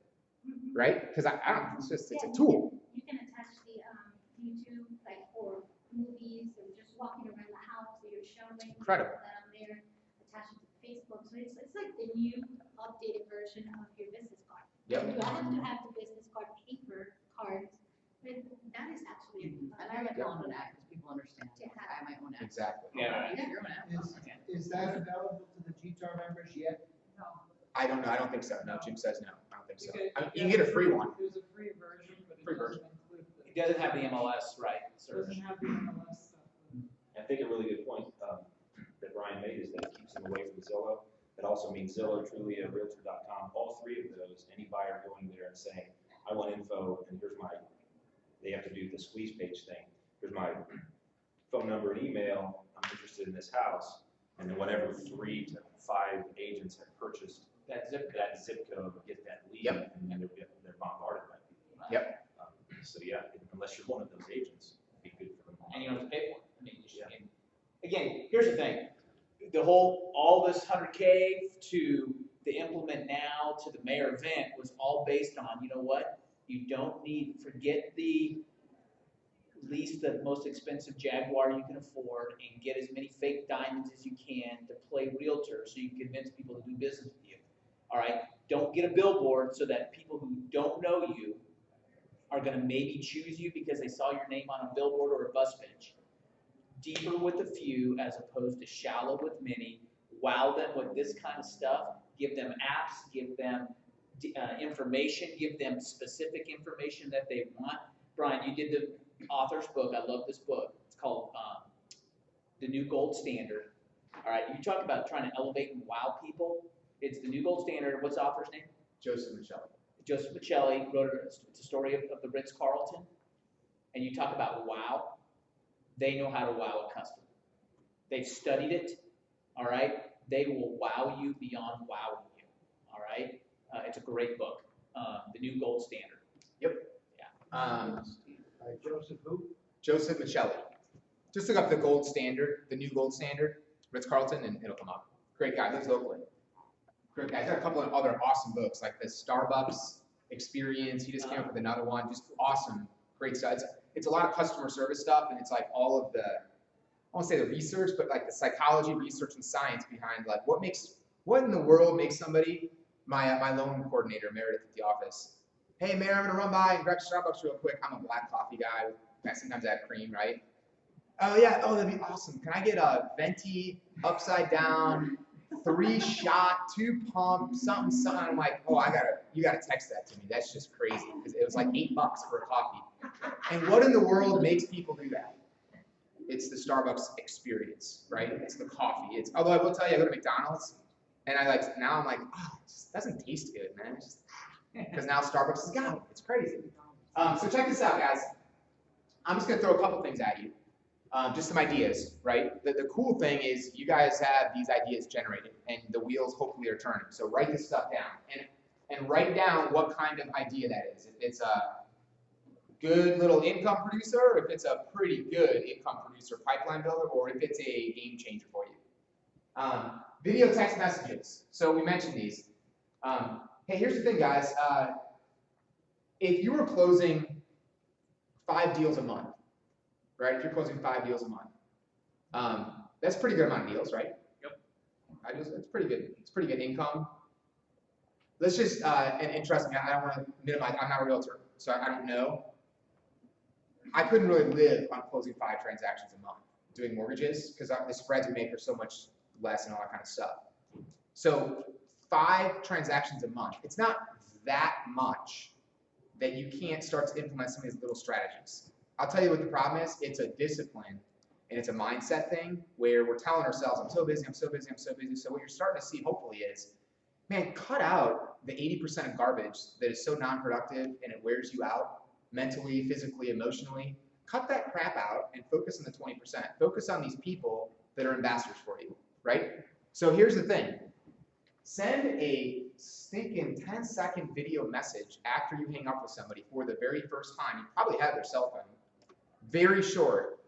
Right? Because I don't, it's a tool. You can attach the YouTube, like for movies and just walking around the house, or you're showing. Incredible. That on there, attach it to Facebook. So it's like the new updated version of your business card. Yep. You have to have the business card paper cards, but that is actually. And I like calling it an app because people understand. Yeah. I have my own app. Exactly. Yeah. Your own app. Is that available to the GTAR members yet? No. I don't know. I don't think so. No, Jim says no. I don't think so. You can yeah, get a free one. There's a free version, but it Free doesn't include the. It doesn't have the MLS, right? It doesn't have the MLS stuff. I think a really good point that Brian made is that it keeps them away from Zillow. It also means Zillow, Trulia, Realtor.com, all three of those, any buyer going there and saying, I want info, and here's my, they have to do the squeeze page thing. Here's my phone number and email, I'm interested in this house. And then whatever 3 to 5 agents have purchased That zip code. that zip code, get that lead, Yep. and then they're bombarded by people. Yep. So yeah, unless you're one of those agents, it'd be good for them. And you don't have to pay for it. I mean, you should, and again, here's the thing. All this 100K to the implement now to the mayor event was all based on, you know what? You don't need, forget the lease the most expensive Jaguar you can afford and get as many fake diamonds as you can to play realtor so you can convince people to do business with you. All right? Don't get a billboard so that people who don't know you are going to maybe choose you because they saw your name on a billboard or a bus bench. Deeper with a few as opposed to shallow with many. Wow them with this kind of stuff. Give them apps, give them information, give them specific information that they want. Brian, you did the author's book. I love this book. It's called The New Gold Standard. All right, you talk about trying to elevate and wow people. It's The New Gold Standard. What's the author's name? Joseph Michelli. Joseph Michelli wrote it's a story of the Ritz-Carlton. And you talk about wow. They know how to wow a customer. They've studied it. All right, they will wow you beyond wowing you. All right, it's a great book. The New Gold Standard. Yep. Yeah. Joseph who? Joseph Michelli. Just look up the gold standard, the new gold standard, Ritz-Carlton, and it'll come up. Great guy, lives locally. Great guy. He's got a couple of other awesome books, like the Starbucks Experience. He just came up with another one. Just awesome, great stuff. It's a lot of customer service stuff, and it's like all of the, I won't say the research, but like the psychology, research, and science behind like what in the world makes somebody, my loan coordinator, Meredith at the office. Hey, Mayor, I'm gonna run by and grab Starbucks real quick. I'm a black coffee guy. Sometimes I add cream, right? Oh yeah, oh that'd be awesome. Can I get a venti, upside down, 3-shot, 2-pump, something? I'm like, oh, you gotta text that to me. That's just crazy because it was like $8 for a coffee. And what in the world makes people do that? It's the Starbucks experience, right? It's the coffee. Although I will tell you, I go to McDonald's and I'm like, oh, it just doesn't taste good, man. Because now Starbucks has got it. It's crazy. So check this out, guys. I'm just gonna throw a couple things at you, just some ideas, right? The cool thing is you guys have these ideas generated, and the wheels hopefully are turning. So write this stuff down, and write down what kind of idea that is. If it's a good little income producer, or if it's a pretty good income producer pipeline builder, or if it's a game changer for you. Video text messages. So we mentioned these. Hey, here's the thing, guys. If you were closing 5 deals a month, right? If you're closing 5 deals a month, that's a pretty good amount of deals, right? Yep. It's pretty good. It's pretty good income. Let's just, and trust me, I don't want to minimize, I'm not a realtor, so I don't know. I couldn't really live on closing 5 transactions a month doing mortgages because the spreads we make are so much less and all that kind of stuff. So 5 transactions a month, it's not that much that you can't start to implement some of these little strategies. I'll tell you what the problem is. It's a discipline and it's a mindset thing where we're telling ourselves, I'm so busy, I'm so busy, I'm so busy. So what you're starting to see hopefully is, man, cut out the 80% of garbage that is so non-productive and it wears you out mentally, physically, emotionally. Cut that crap out and focus on the 20%. Focus on these people that are ambassadors for you, right? So here's the thing. Send a stinking 10-second video message after you hang up with somebody for the very first time. You probably have their cell phone. Very short.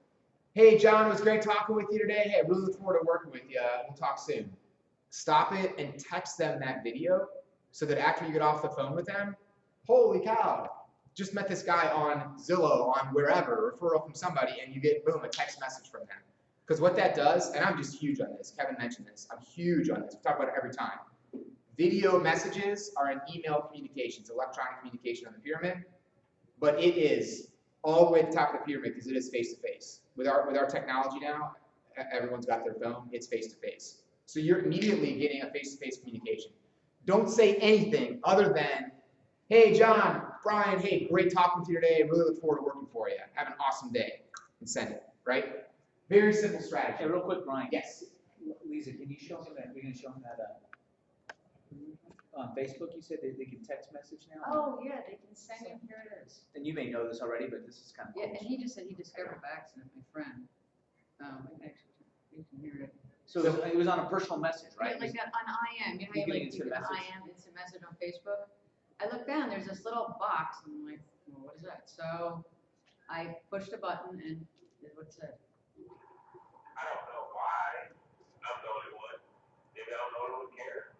Hey, John, it was great talking with you today. Hey, I really look forward to working with you. We'll talk soon. Stop it and text them that video so that after you get off the phone with them, holy cow, just met this guy on Zillow, on wherever, referral from somebody, and you get, boom, a text message from them. Because what that does, and I'm just huge on this, Kevin mentioned this, I'm huge on this, we talk about it every time. Video messages are an email communications, electronic communication on the pyramid, but it is all the way at the top of the pyramid because it is face-to-face. With our technology now, everyone's got their phone, it's face-to-face. So you're immediately getting a face-to-face communication. Don't say anything other than, hey, John, Brian, hey, great talking with you today. Really look forward to working for you. Have an awesome day. And send it, right? Very simple strategy. Hey, real quick, Brian. Yes. Lisa, can you show him that? We're going to show him that on Facebook. You said they can text message now. Oh, yeah, they can send him, here it is. And you may know this already, but this is kind of cool. Yeah, and he just said he discovered by accident, my friend. Actually, you can hear it. So it was on a personal message, right? Yeah, like that on IM, you know how you like do the IM instant message on Facebook? I look down, there's this little box, and I'm like, well, what is that? So I pushed a button, and did what it said. I don't know why I'm the only one. Maybe I don't know who would care.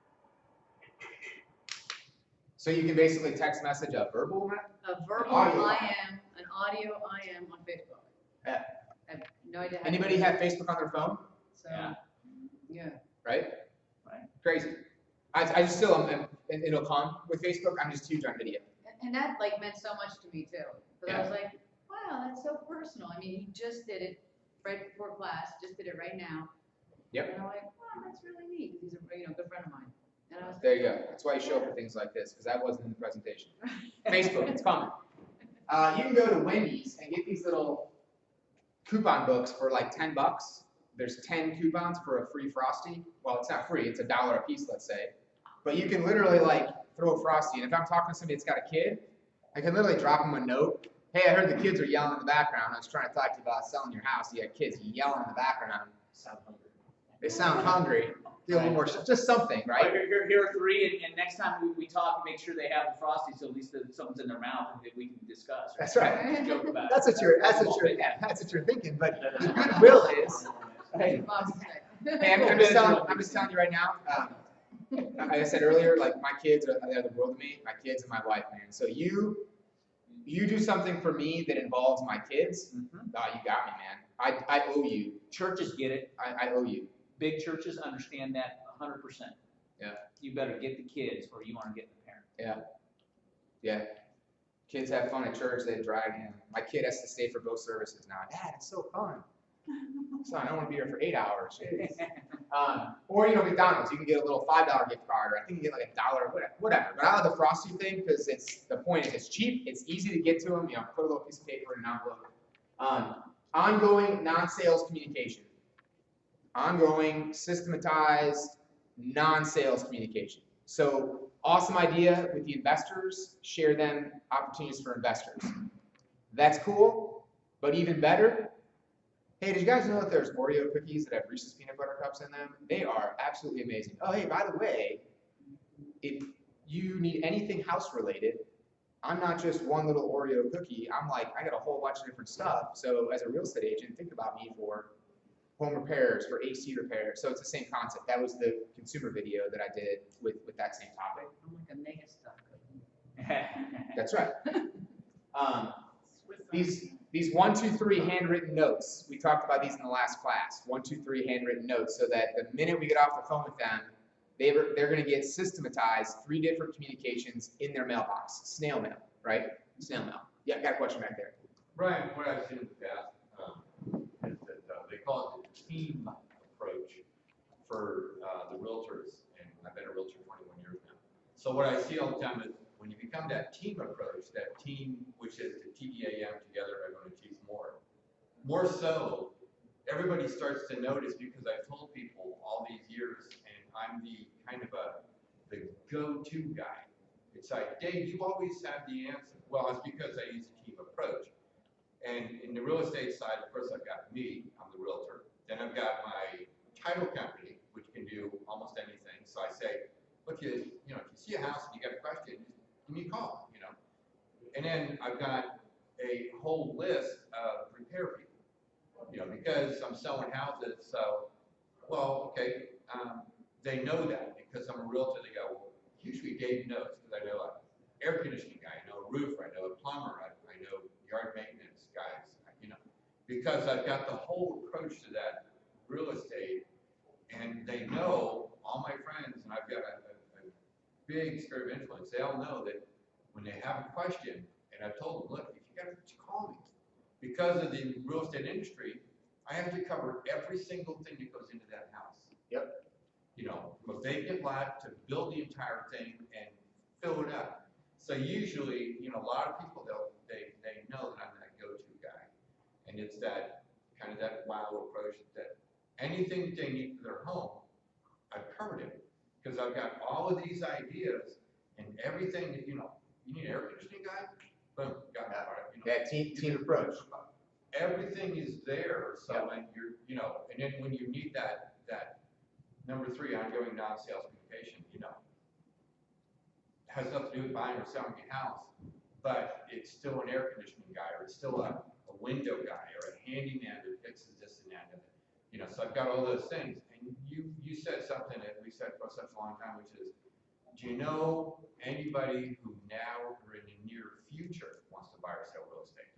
So you can basically text message a verbal A verbal Audio. IM, an audio IM on Facebook. Yeah. I have no idea how Anybody to do have it. Facebook on their phone? So, Yeah. yeah. Right? Right. Crazy. I just still am, and it'll come with Facebook. I'm just huge on video. And that like meant so much to me too. Because I Yeah. was like, wow, that's so personal. I mean, he just did it right before class, just did it right now. Yep. And I'm like, wow, that's really neat. 'Cause he's a good friend of mine. And I was There you go. That's why you show up for things like this, because that wasn't in the presentation. Facebook, it's coming. You can go to Wendy's and get these little coupon books for like $10. There's 10 coupons for a free Frosty. Well, it's not free, it's $1 a piece, let's say. But you can literally like throw a Frosty. And if I'm talking to somebody that's got a kid, I can literally drop them a note. Hey, I heard the kids are yelling in the background. I was trying to talk to you about selling your house. You got kids yelling in the background. Sound hungry. They sound hungry. Do a little more, just something, right? Here are 3, and next time we talk, make sure they have the Frosty, so at least something's in their mouth and that we can discuss. That's right. Just joke about it. That's what you're thinking. But the goodwill is. Hey, Bob's sick. hey, I'm just telling you right now. Like I said earlier, like my kids are the world to me. My kids and my wife, man. So you do something for me that involves my kids. Mhm. You got me, man. I owe you. Churches get it. I owe you. Big churches understand that 100%. Yeah. You better get the kids or you aren't getting the parent. Yeah. Kids have fun at church. They drag in. My kid has to stay for both services now. Dad, it's so fun. Son, I don't want to be here for 8 hours. Or, McDonald's, you can get a little $5 gift card, or I think you get like $1, whatever. But I love the Frosty thing because the point is it's cheap, it's easy to get to them. Put a little piece of paper in an envelope. Ongoing non-sales communication. Ongoing, systematized, non-sales communication. So awesome idea with the investors, share them opportunities for investors. That's cool. But even better, hey, did you guys know that there's Oreo cookies that have Reese's peanut butter cups in them? They are absolutely amazing. Oh, hey, by the way, if you need anything house related, I'm not just one little Oreo cookie. I'm like, I got a whole bunch of different stuff. So as a real estate agent, think about me for home repairs, for AC repairs. So it's the same concept. That was the consumer video that I did with that same topic. I'm like a mega stock cookie. That's right. These 1, 2, 3 handwritten notes, we talked about these in the last class. 1, 2, 3 handwritten notes, so that the minute we get off the phone with them, they're going to get systematized 3 different communications in their mailbox. Snail mail, right? Snail mail. Yeah, got a question back there. Brian, what I've seen in the past is that they call it the team approach for the realtors, and I've been a realtor 21 years now. So what I see all the time is when you become that team approach, that team, which is the TDAM, together everyone achieves more. More so, everybody starts to notice, because I've told people all these years, and I'm the kind of the go-to guy. It's like, Dave, you always have the answer. Well, it's because I use a team approach. And in the real estate side, of course, I've got me, I'm the realtor. Then I've got my title company, which can do almost anything. So I say, look, if you see a house and you got a question, just give me a call, And then I've got a whole list of repair people, because I'm selling houses. So, well, okay, they know that because I'm a realtor. They go, well, usually Dave knows, because I know an air conditioning guy, I know a roofer, I know a plumber, I know yard maintenance guys, because I've got the whole approach to that real estate, and they know all my friends, and I've got a big sphere of influence. They all know that when they have a question, and I've told them, look, if you got to call me. Because of the real estate industry, I have to cover every single thing that goes into that house. Yep. From a vacant lot to build the entire thing and fill it up. So usually, a lot of people, they know that I'm that go-to guy. And it's that kind of that wow approach that anything they need for their home, I've covered it. Because I've got all of these ideas and everything that, you need an air conditioning guy? Boom, got that part. That team approach. Everything is there, so when you're, and then when you need that number 3, ongoing non-sales communication, has nothing to do with buying or selling your house, but it's still an air conditioning guy, or it's still a window guy, or a handyman that fixes this and that, so I've got all those things. And you said something that we said for such a long time, which is, do you know anybody who now or in the near future wants to buy or sell real estate?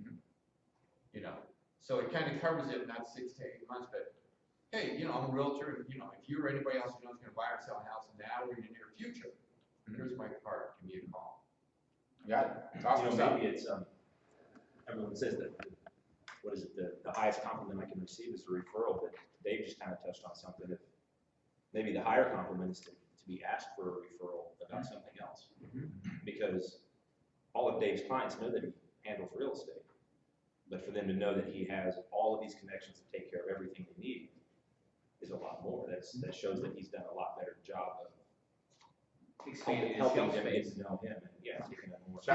So it kind of covers it, not 6 to 8 months, but hey, I'm a realtor, and if you or anybody else who knows going to buy or sell a house now or in the near future, here's my card, give me a call. Got it. It's awesome stuff. Maybe it's everyone says that what is it, the highest compliment I can receive is a referral, but Dave just kind of touched on something. If maybe the higher compliment is to be asked for a referral about something else, because all of Dave's clients know that he handles real estate, but for them to know that he has all of these connections to take care of everything they need is a lot more. That shows that he's done a lot better job of Expanded his helping shelf them get space. to know him, and taking them more. It's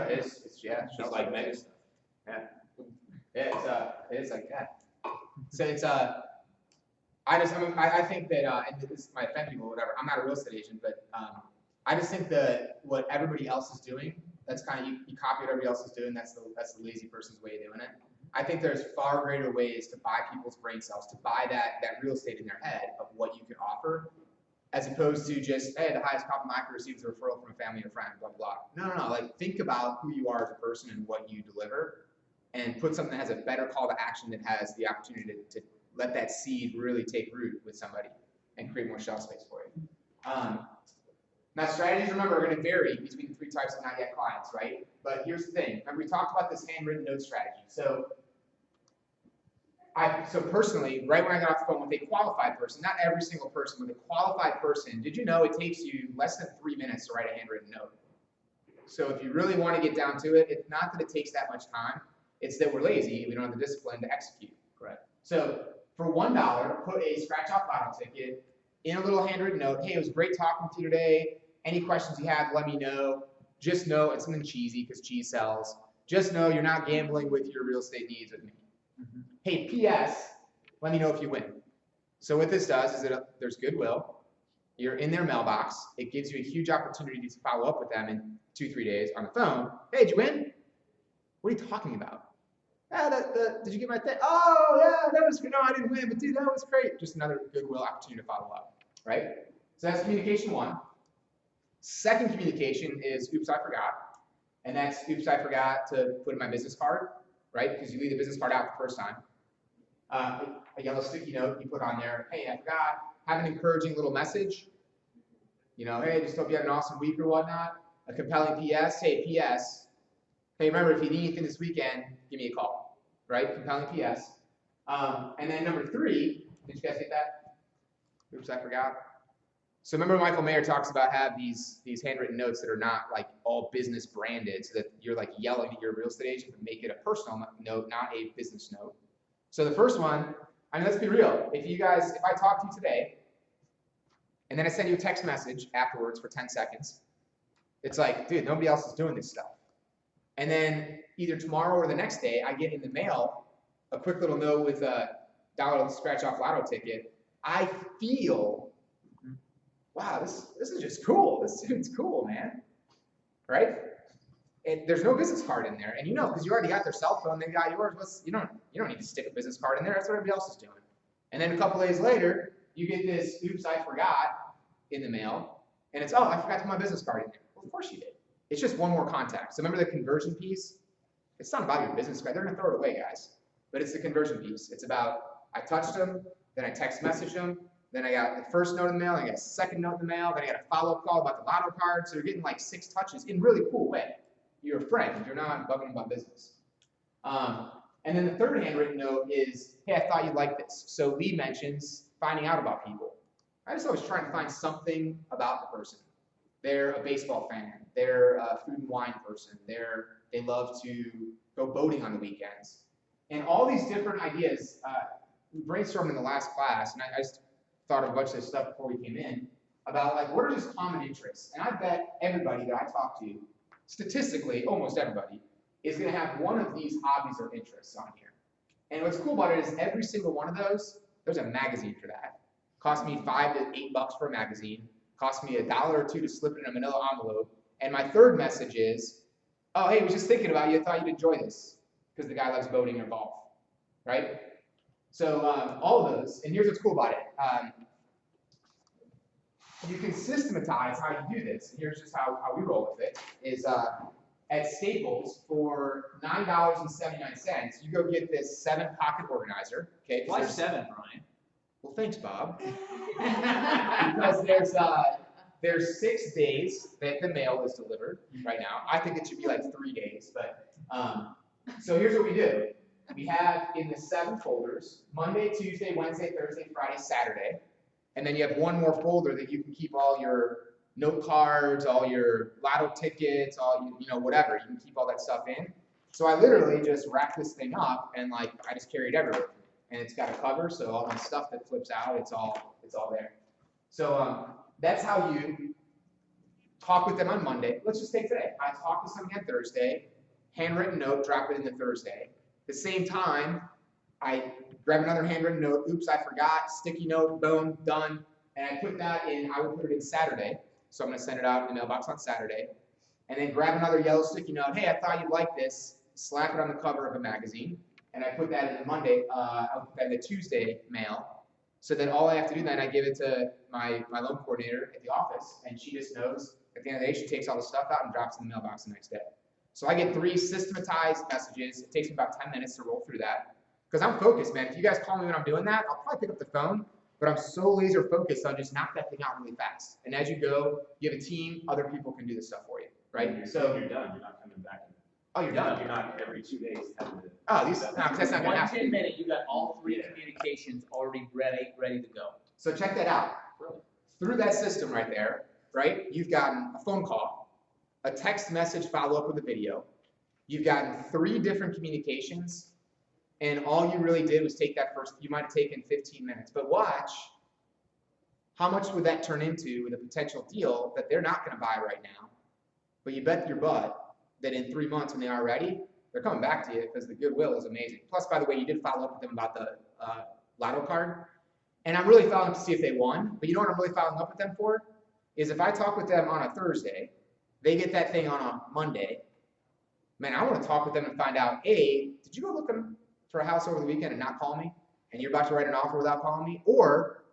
like mega stuff. Yeah, it's like that. So it's I think that and this might offend people, whatever. I'm not a real estate agent, but I just think that what everybody else is doing, that's kind of you copy what everybody else is doing. That's the lazy person's way of doing it. I think there's far greater ways to buy people's brain cells, to buy that real estate in their head of what you can offer, as opposed to just, hey, the highest compliment I can receive is a referral from a family or friend, blah, blah, blah. No. Like, think about who you are as a person and what you deliver, and put something that has a better call to action, that has the opportunity to let that seed really take root with somebody and create more shelf space for you. Now, strategies, remember, are going to vary between the 3 types of not yet clients, right? But here's the thing. Remember, we talked about this handwritten note strategy. So personally, right when I got off the phone with a qualified person, not every single person, with a qualified person, did you know it takes you less than 3 minutes to write a handwritten note? So if you really want to get down to it, it's not that it takes that much time. It's that we're lazy. We don't have the discipline to execute. Correct. So for $1, put a scratch-off lotto ticket in a little handwritten note. Hey, it was great talking to you today. Any questions you have, let me know. Just know it's something cheesy because cheese sells. Just know you're not gambling with your real estate needs with me. Hey, P.S., let me know if you win. So what this does is there's goodwill. You're in their mailbox. It gives you a huge opportunity to follow up with them in 2-3 days on the phone. Hey, did you win? What are you talking about? Did you get my thing? Oh, yeah, that was, no, I didn't win, but dude, that was great. Just another goodwill opportunity to follow up, right? So that's communication one. Second communication is, oops, I forgot. And that's, oops, I forgot to put in my business card, right? Because you leave the business card out the first time. A yellow sticky note you put on there, hey, I forgot. Have an encouraging little message. You know, hey, just hope you had an awesome week or whatnot. A compelling PS, hey, PS. Hey, remember, if you need anything this weekend, give me a call, right? Compelling PS. And then number 3, did you guys get that? Oops, I forgot. So remember Michael Mayer talks about have these handwritten notes that are not like all business branded, so that you're like yelling at your real estate agent, but make it a personal note, not a business note. So the first one, I mean, let's be real. If I talk to you today, and then I send you a text message afterwards for 10 seconds, it's like, dude, nobody else is doing this stuff. And then either tomorrow or the next day, I get in the mail a quick little note with a $1 scratch-off lotto ticket. I feel, wow, this is just cool. This dude's cool, man, right? And there's no business card in there, and you know, because you already got their cell phone, they got yours. You don't need to stick a business card in there. That's what everybody else is doing. And then a couple days later, you get this "oops, I forgot" in the mail, and it's, oh, I forgot to put my business card in there. Well, of course you did. It's just one more contact. So remember the conversion piece? It's not about your business card. They're gonna throw it away, guys. But it's the conversion piece. It's about I touched them, then I text messaged them, then I got the first note in the mail, I got a second note in the mail, then I got a follow-up call about the lotto card. So you're getting like 6 touches in a really cool way. You're a friend. You're not bugging about business. And then the third handwritten note is, hey, I thought you'd like this. So Lee mentions finding out about people. I just always try to find something about the person. They're a baseball fan. They're a food and wine person. They love to go boating on the weekends. And all these different ideas, we brainstormed in the last class, and I just thought of a bunch of this stuff before we came in, about like, what are just common interests? And I bet everybody that I talk to, statistically, almost everybody, is going to have one of these hobbies or interests on here. And what's cool about it is every single one of those, there's a magazine for that. Cost me $5 to $8 for a magazine. Cost me $1 or $2 to slip it in a manila envelope. And my third message is, oh, hey, I was just thinking about you. I thought you'd enjoy this because the guy loves boating or golf, right? So all of those, and here's what's cool about it. You can systematize how you do this. And here's just how we roll with it, is at Staples for $9.79, you go get this 7-pocket organizer. Okay, Why 7, Brian? Well, thanks, Bob. Because there's 6 days that the mail is delivered right now. I think it should be like 3 days, but so here's what we do. We have in the 7 folders, Monday, Tuesday, Wednesday, Thursday, Friday, Saturday. And then you have one more folder that you can keep all your note cards, all your lotto tickets, all whatever. You can keep all that stuff in. So I literally just wrap this thing up and like I just carry it everywhere. And it's got a cover, so all my stuff that flips out, it's all there. So that's how you talk with them on Monday. Let's just take today. I talk to somebody on Thursday, handwritten note, drop it in the Thursday. At the same time, I grab another handwritten note, oops, I forgot, sticky note, boom, done. And I put that in, I would put it in Saturday. So I'm gonna send it out in the mailbox on Saturday. And then grab another yellow sticky note, hey, I thought you'd like this, slap it on the cover of a magazine. And I put that in the Monday, I'll put that in the Tuesday mail. So then all I have to do then, I give it to my loan coordinator at the office, and she just knows at the end of the day, she takes all the stuff out and drops it in the mailbox the next day. So I get 3 systematized messages. It takes me about 10 minutes to roll through that. Because I'm focused, man. If you guys call me when I'm doing that, I'll probably pick up the phone, but I'm so laser focused on just knock that thing out really fast. And as you go, you have a team, other people can do this stuff for you, right? So you're done, you're not coming back. Oh, you're done. You're not every 2 days having to. Oh, these, no, because that's not going to happen. 1 10-minute, you got all 3 communications already ready to go. So check that out. Through that system right there, right, you've gotten a phone call, a text message follow up with a video. You've gotten 3 different communications, and all you really did was take that first, you might have taken 15 minutes. But watch, how much would that turn into with a potential deal that they're not going to buy right now? But you bet your butt that in 3 months when they are ready, they're coming back to you because the goodwill is amazing. Plus, by the way, you did follow up with them about the lotto card. And I'm really following up to see if they won. But you know what I'm really following up with them for? Is if I talk with them on a Thursday, they get that thing on a Monday. Man, I want to talk with them and find out, A, did you go looking for a house over the weekend and not call me? And you're about to write an offer without calling me? Or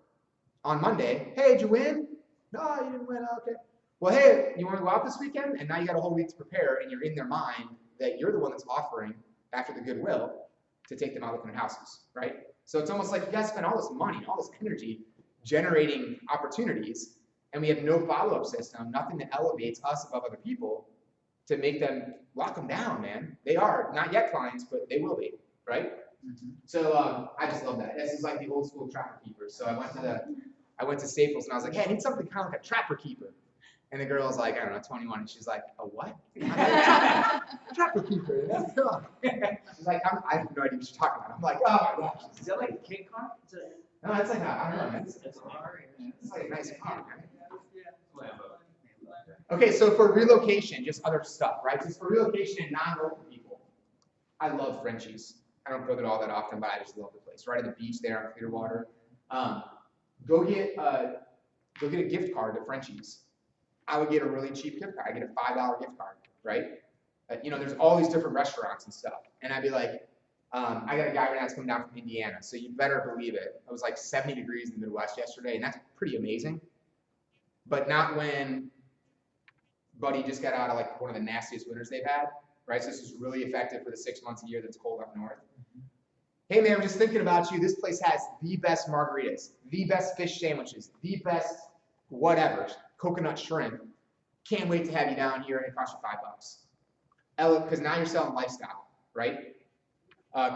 on Monday, hey, did you win? No, you didn't win. Okay. Well, hey, you want to go out this weekend? And now you got a whole week to prepare, and you're in their mind that you're the one that's offering, after the goodwill, to take them out looking at houses, right? So it's almost like you guys spend all this money, all this energy generating opportunities, and we have no follow-up system, nothing that elevates us above other people to make them lock them down, man. They are not yet clients, but they will be, right? So I just love that. This is like the old school trapper keepers. So I went to Staples and I was like, hey, I need something kind of like a trapper keeper. And the girl was like, I don't know, 21, and she's like, a what? Trapper keeper. She's like, I have no idea what you're talking about. I'm like, oh my gosh. Is that like a kid car? No, it's like I don't know, man. It's like a nice car, man. Okay, so for relocation, just other stuff, right? Just for relocation and non-local people, I love Frenchies. I don't go there all that often, but I just love the place. Right at the beach there on Clearwater. Go get a gift card to Frenchies. I would get a really cheap gift card. I get a $5 gift card, right? You know, there's all these different restaurants and stuff. And I'd be like, I got a guy right now that's coming down from Indiana, so you better believe it. It was like 70 degrees in the Midwest yesterday, and that's pretty amazing. But not when Buddy just got out of like one of the nastiest winters they've had, right? So this is really effective for the 6 months a year that's cold up north. Hey man, I'm just thinking about you. This place has the best margaritas, the best fish sandwiches, the best whatever, coconut shrimp. Can't wait to have you down here, and it costs you $5. Because now you're selling lifestyle, right?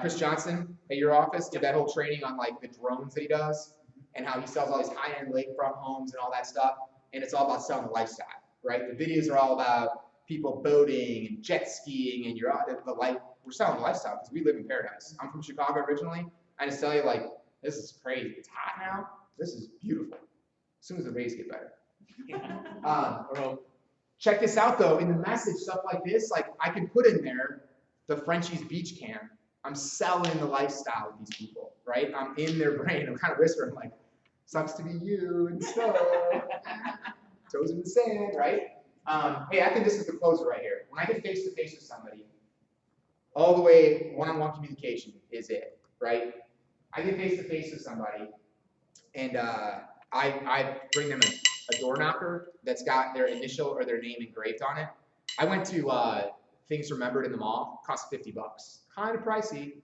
Chris Johnson at your office did that whole training on like the drones that he does and how he sells all these high-end lakefront homes and all that stuff. And it's all about selling a lifestyle, right? The videos are all about people boating and jet skiing, and we're selling a lifestyle because we live in paradise. I'm from Chicago originally. I just tell you, like, this is crazy. It's hot now. This is beautiful. As soon as the rays get better. Check this out though. In the message, stuff like this, like I can put in there the Frenchies beach camp. I'm selling the lifestyle of these people, right? I'm in their brain. I'm kind of whispering like, sucks to be you and stuff. Toes in the sand, right? Hey, I think this is the closer right here. When I get face to face with somebody, all the way one-on-one communication is it, right? I get face to face with somebody, and I bring them a door knocker that's got their initial or their name engraved on it. I went to Things Remembered in the mall, cost $50. Kind of pricey.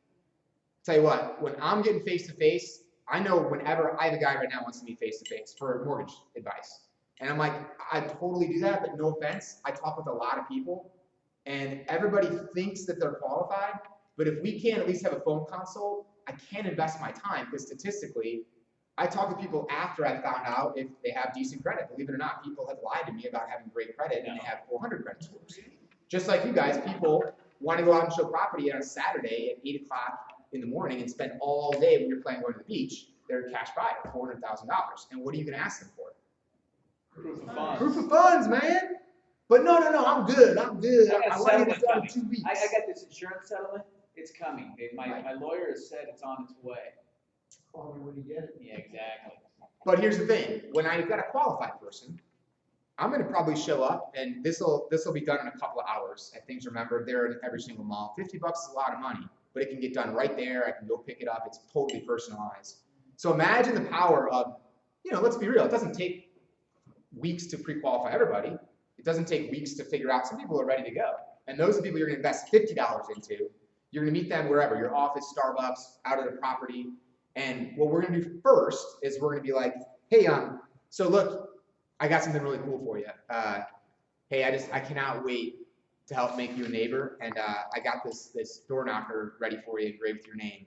Tell you what, when I'm getting face to face, I know whenever I have a guy right now who wants to meet face to face for mortgage advice. And I'm like, I totally do that, but no offense, I talk with a lot of people, and everybody thinks that they're qualified, but if we can't at least have a phone consult, I can't invest my time, because statistically, I talk to people after I found out if they have decent credit. Believe it or not, people have lied to me about having great credit, and they have 400 credit scores. Just like you guys, people want to go out and show property on a Saturday at 8 o'clock in the morning and spend all day when you're planning on going to the beach. They're a cash buyer, $400,000. And what are you going to ask them for? Proof of funds. Proof of funds, man. But no, I'm good. I want to get it done in 2 weeks. I got this insurance settlement. It's coming. My lawyer has said it's on its way. Call me when you get it. Yeah, exactly. But here's the thing. When I've got a qualified person, I'm going to probably show up, and this will be done in a couple of hours. At Things Remembered, they're in every single mall. $50 is a lot of money, but it can get done right there. I can go pick it up. It's totally personalized. So imagine the power of, let's be real. It doesn't take weeks to pre-qualify everybody. It doesn't take weeks to figure out. Some people are ready to go. And those are the people you're going to invest $50 into. You're going to meet them wherever, your office, Starbucks, out at a property. And what we're going to do first is we're going to be like, hey, so look, I got something really cool for you. Hey, I cannot wait to help make you a neighbor. And I got this door knocker ready for you, engraved with your name.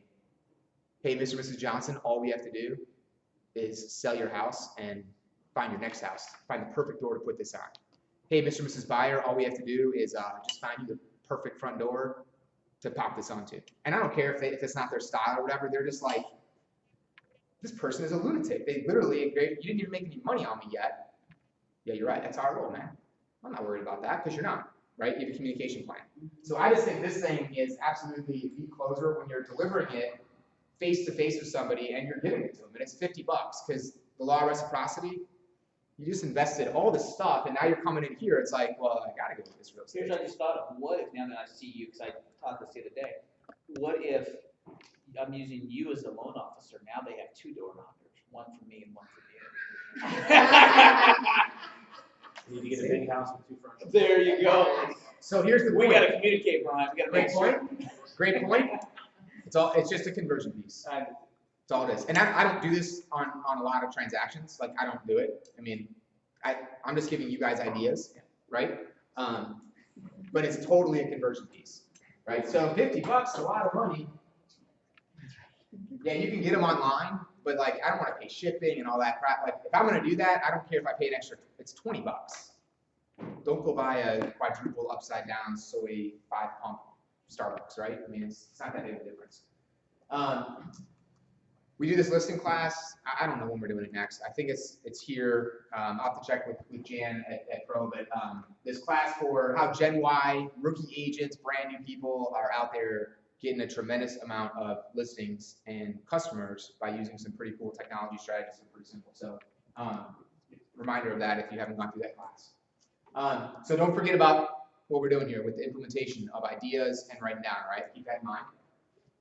Hey, Mr. and Mrs. Johnson, all we have to do is sell your house and find your next house. Find the perfect door to put this on. Hey, Mr. and Mrs. Buyer, all we have to do is just find you the perfect front door to pop this onto. And I don't care if it's not their style or whatever. They're just like, this person is a lunatic. They literally engraved, you didn't even make any money on me yet. Yeah, you're right. That's our role, man. I'm not worried about that because you're not. right? You have a communication plan. So I just think this thing is absolutely the closer when you're delivering it face to face with somebody and you're giving it to them, and it's $50 because the law of reciprocity. You just invested all this stuff, and now you're coming in here. It's like, well, I gotta go with this real estate. Here's what I just thought of. What if, now that I see you, because I taught this the other day, what if I'm using you as a loan officer? Now they have 2 door knockers, one for me and one for you. You need to get a big house with 2 fronts. There you go. So here's the point. We gotta communicate, Brian. We gotta Great make sure. point. Great point. It's just a conversion piece. That's all it is. And I don't do this on a lot of transactions. Like, I don't do it. I mean, I'm just giving you guys ideas, right? But it's totally a conversion piece, right? So $50 is a lot of money. Yeah, you can get them online, but like, I don't want to pay shipping and all that crap. Like, if I'm going to do that, I don't care if I pay an extra, it's $20. Don't go buy a quadruple upside down soy 5-pump Starbucks, right? I mean, it's not that big of a difference. We do this listing class. I don't know when we're doing it next. I think it's here. I'll have to check with Jan at Pro, but this class for how Gen Y, rookie agents, brand new people are out there getting a tremendous amount of listings and customers by using some pretty cool technology strategies. They're pretty simple. So reminder of that if you haven't gone through that class. So don't forget about what we're doing here with the implementation of ideas and writing down, right? Keep that in mind.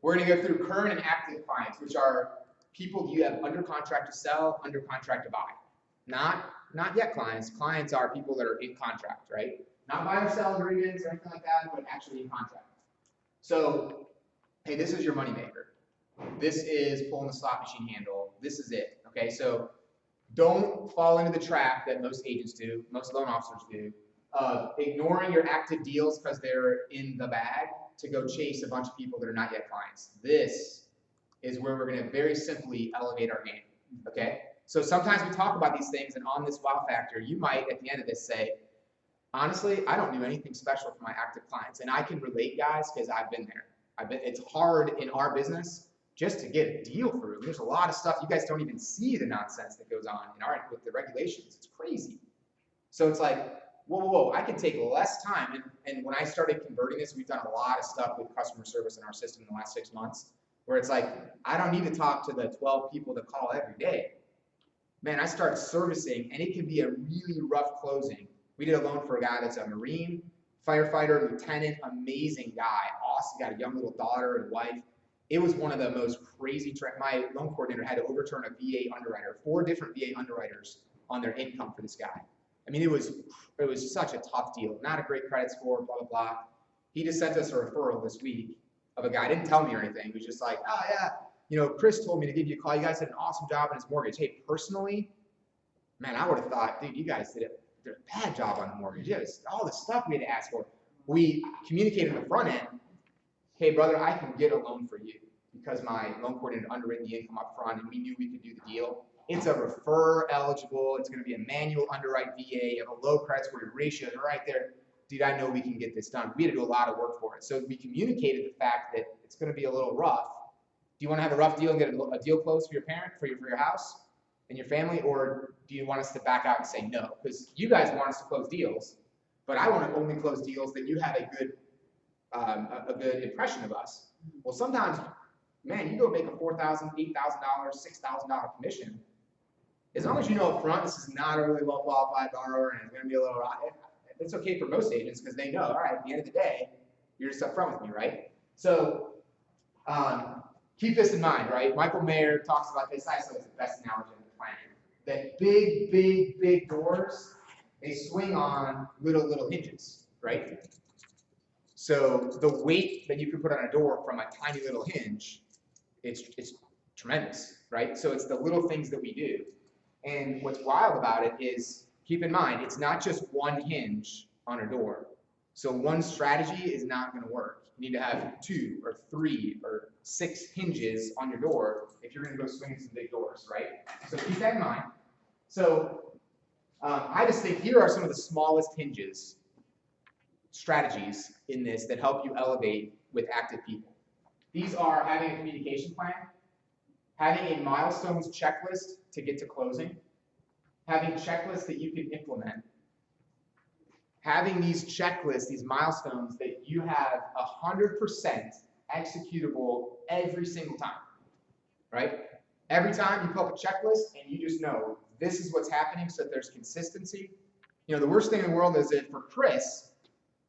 We're going to go through current and active clients, which are people you have under contract to sell, under contract to buy. Not yet clients. Clients are people that are in contract, right? Not buy or sell agreements or anything like that, but actually in contract. So, hey, this is your moneymaker. This is pulling the slot machine handle. This is it, okay? So don't fall into the trap that most agents do, most loan officers do, of ignoring your active deals because they're in the bag to go chase a bunch of people that are not yet clients. This is where we're going to very simply elevate our game, okay? So sometimes we talk about these things, and on this wow factor, you might at the end of this say, honestly, I don't do anything special for my active clients, and I can relate, guys, because I've been there. It's hard in our business just to get a deal through. There's a lot of stuff. You guys don't even see the nonsense that goes on with the regulations. It's crazy. So it's like, whoa, I can take less time. And when I started converting this, we've done a lot of stuff with customer service in our system in the last 6 months, where it's like, I don't need to talk to the 12 people that call every day. Man, I start servicing, and it can be a really rough closing. We did a loan for a guy that's a Marine, firefighter, lieutenant, amazing guy, awesome, got a young little daughter and wife. It was one of the most crazy, my loan coordinator had to overturn a VA underwriter, 4 different VA underwriters on their income for this guy. I mean, it was such a tough deal. Not a great credit score, blah, blah, blah. He just sent us a referral this week of a guy. Didn't tell me or anything. He was just like, oh, yeah, you know, Chris told me to give you a call. You guys did an awesome job on his mortgage. Hey, personally, man, I would have thought, dude, you guys did a bad job on the mortgage. Yeah, all the stuff we had to ask for. We communicated on the front end, hey, brother, I can get a loan for you because my loan coordinator underwritten the income up front, and we knew we could do the deal. It's a refer eligible. It's going to be a manual underwrite VA. You have a low credit score. Your ratios are right there. Dude, I know we can get this done. We had to do a lot of work for it. So we communicated the fact that it's going to be a little rough. Do you want to have a rough deal and get a deal closed for your parent, for your house and your family, or do you want us to back out and say no? Because you guys want us to close deals, but I want to only close deals that you have a good impression of us. Well, sometimes, man, you go make a $4,000, $8,000, $6,000 commission. As long as you know up front, this is not a really well qualified borrower and it's going to be a little, it's okay for most agents because they know, all right, at the end of the day, you're just up front with me, right? So keep this in mind, right? Michael Mayer talks about this. I say it's the best analogy in the planet. That big doors, they swing on little hinges, right? So the weight that you can put on a door from a tiny little hinge, it's tremendous, right? So it's the little things that we do. And what's wild about it is, keep in mind, it's not just one hinge on a door. So one strategy is not going to work. You need to have 2 or 3 or 6 hinges on your door if you're going to go swinging some big doors, right? So keep that in mind. So I just think here are some of the smallest hinges, strategies in this that help you elevate with active people. These are having a communication plan, having a milestones checklist to get to closing, having checklists that you can implement, having these checklists, these milestones that you have 100% executable every single time, right? Every time you pull up a checklist and you just know this is what's happening so that there's consistency. You know, the worst thing in the world is that for Chris,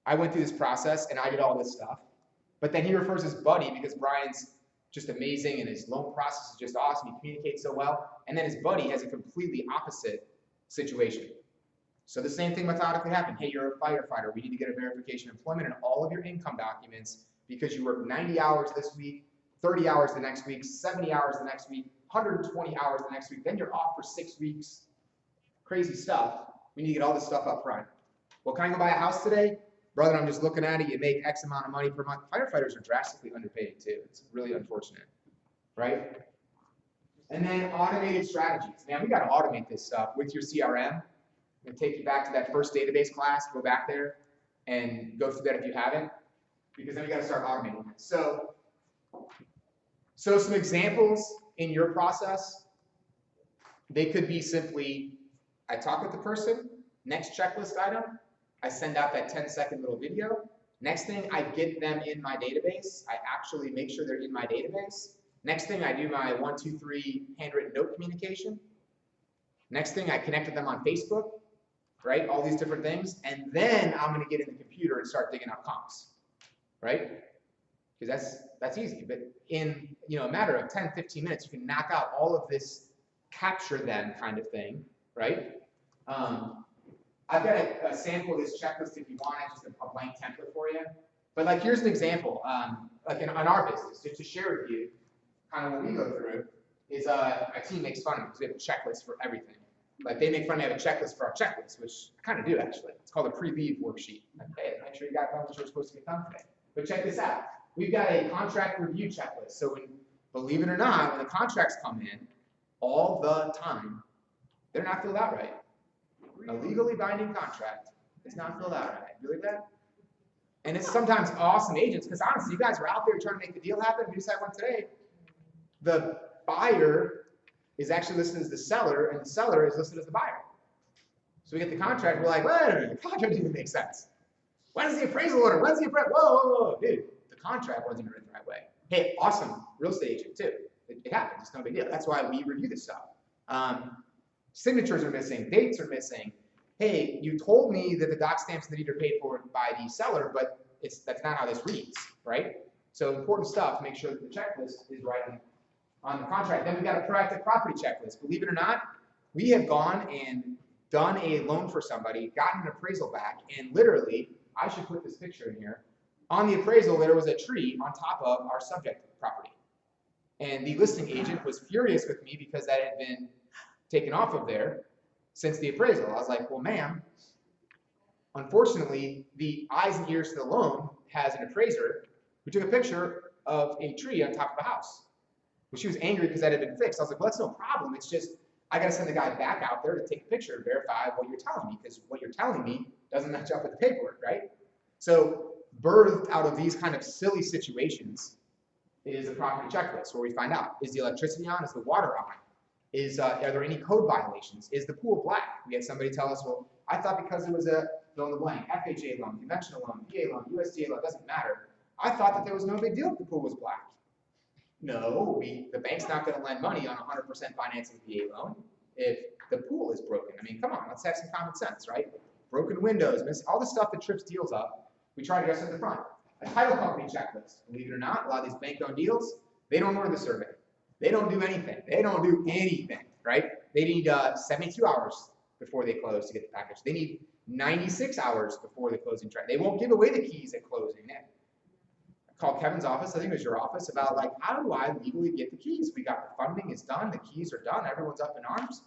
I went through this process and I did all this stuff, but then he refers his buddy because Brian's just amazing and his loan process is just awesome. He communicates so well. And then his buddy has a completely opposite situation. So the same thing methodically happened. Hey, you're a firefighter. We need to get a verification of employment and all of your income documents because you worked 90 hours this week, 30 hours the next week, 70 hours the next week, 120 hours the next week. Then you're off for 6 weeks. Crazy stuff. We need to get all this stuff up front. Well, can I go buy a house today? Brother, I'm just looking at it. You make X amount of money per month. Firefighters are drastically underpaid too. It's really unfortunate, right? And then automated strategies. Man, we got to automate this stuff with your CRM. I'm going to take you back to that first database class. Go back there and go through that if you haven't, because then we got to start automating it. So some examples in your process, they could be simply, I talk with the person, next checklist item, I send out that 10-second little video. Next thing, I get them in my database. I actually make sure they're in my database. Next thing, I do my 1, 2, 3 handwritten note communication. Next thing, I connect with them on Facebook, right? All these different things. And then I'm gonna get in the computer and start digging out comps, right? Because that's easy. But in a matter of 10, 15 minutes, you can knock out all of this capture them kind of thing, right? I've got a sample of this checklist if you want it, just a blank template for you. But like, here's an example, like in our business, just to share with you, kind of what we go through, is my team makes fun of me because we have a checklist for everything. Like they make fun of me, I have a checklist for our checklist, which I kind of do actually. It's called a pre-leave worksheet. Like, hey, make sure you got done what you're supposed to get done today. But check this out. We've got a contract review checklist. So when, believe it or not, when the contracts come in, all the time, they're not filled out right. A legally binding contract is not filled out right. You believe that? And it's sometimes awesome agents, because honestly, you guys are out there trying to make the deal happen. We just had one today. The buyer is actually listed as the seller, and the seller is listed as the buyer. So we get the contract, we're like, wait a minute, the contract doesn't make sense. When's the appraisal order? When's the appraisal? Whoa, whoa, whoa, dude, the contract wasn't written the right way. Hey, awesome real estate agent too. It happens, it's no big deal. That's why we review this stuff. Signatures are missing, dates are missing. Hey, you told me that the doc stamps and the deed are paid for by the seller, but that's not how this reads, right? So important stuff to make sure that the checklist is right on the contract. Then we've got a proactive property checklist. Believe it or not, we have gone and done a loan for somebody, gotten an appraisal back, and literally, I should put this picture in here, on the appraisal there was a tree on top of our subject property. And the listing agent was furious with me because that had been taken off of there since the appraisal. I was like, well, ma'am, unfortunately, the eyes and ears to the loan has an appraiser who took a picture of a tree on top of a house. Well, she was angry because that had been fixed. I was like, well, that's no problem. It's just, I got to send the guy back out there to take a picture and verify what you're telling me, because what you're telling me doesn't match up with the paperwork, right? So birthed out of these kind of silly situations is a property checklist where we find out, is the electricity on? Is the water on? Are there any code violations? Is the pool black? We had somebody tell us, well, I thought because it was a fill in the blank, FHA loan, conventional loan, PA loan, USDA loan, doesn't matter. I thought that there was no big deal if the pool was black. No, the bank's not going to lend money on 100% financing PA loan if the pool is broken. I mean, come on, let's have some common sense, right? Broken windows, all the stuff that trips deals up, we try to address at the front. A title company checklist. Believe it or not, a lot of these bank-owned deals, they don't order the survey. They don't do anything. They don't do anything, right? They need 72 hours before they close to get the package. They need 96 hours before the closing track. They won't give away the keys at closing. I called Kevin's office, I think it was your office, about like, how do I legally get the keys? We got the funding is done, the keys are done, everyone's up in arms.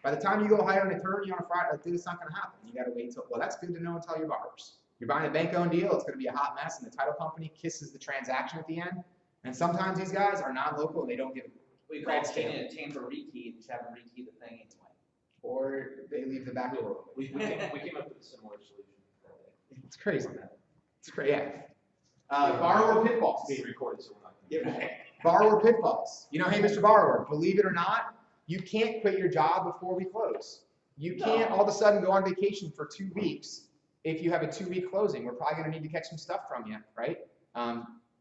By the time you go hire an attorney on a Friday, like, dude, it's not going to happen. You got to wait till, well, that's good to know and tell your borrowers. You're buying a bank-owned deal, it's going to be a hot mess, and the title company kisses the transaction at the end. And sometimes these guys are non-local and they don't give We call Tina and Tampa rekey and just have them rekey the thing anyway. or they leave the back door open. We came up with a similar solution that day. It's crazy. It's crazy, yeah. Borrower pitfalls. It's being recorded, so we're not going to. Borrower pitfalls. You know, hey, Mr. Borrower, believe it or not, you can't quit your job before we close. You can't all of a sudden go on vacation for 2 weeks if you have a 2-week closing, we're probably gonna need to catch some stuff from you, right?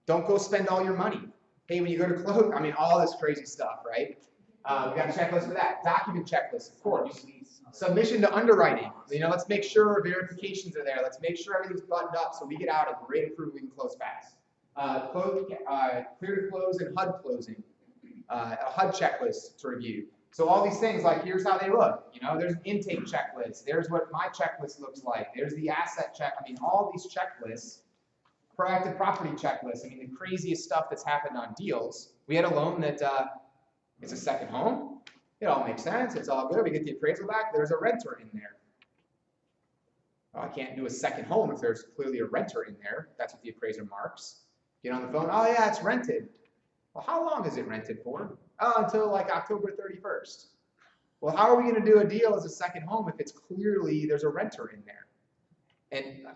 Don't go spend all your money. Hey, when you go to close, I mean, all this crazy stuff, right? We got a checklist for that. Document checklist, of course. Submission to underwriting. Let's make sure verifications are there. Let's make sure everything's buttoned up so we get out a great approval, we can close fast. Clear to close and HUD closing. A HUD checklist to review. So all these things, like here's how they look. There's an intake checklist. There's what my checklist looks like. There's the asset check. I mean, all these checklists. Proactive property checklist. I mean, the craziest stuff that's happened on deals. We had a loan that it's a second home. It all makes sense. It's all good. We get the appraisal back. There's a renter in there. Well, I can't do a second home if there's clearly a renter in there. That's what the appraiser marks. Get on the phone. Oh yeah, it's rented. Well, how long is it rented for? Oh, until like October 31st. Well, how are we going to do a deal as a second home if it's clearly there's a renter in there? And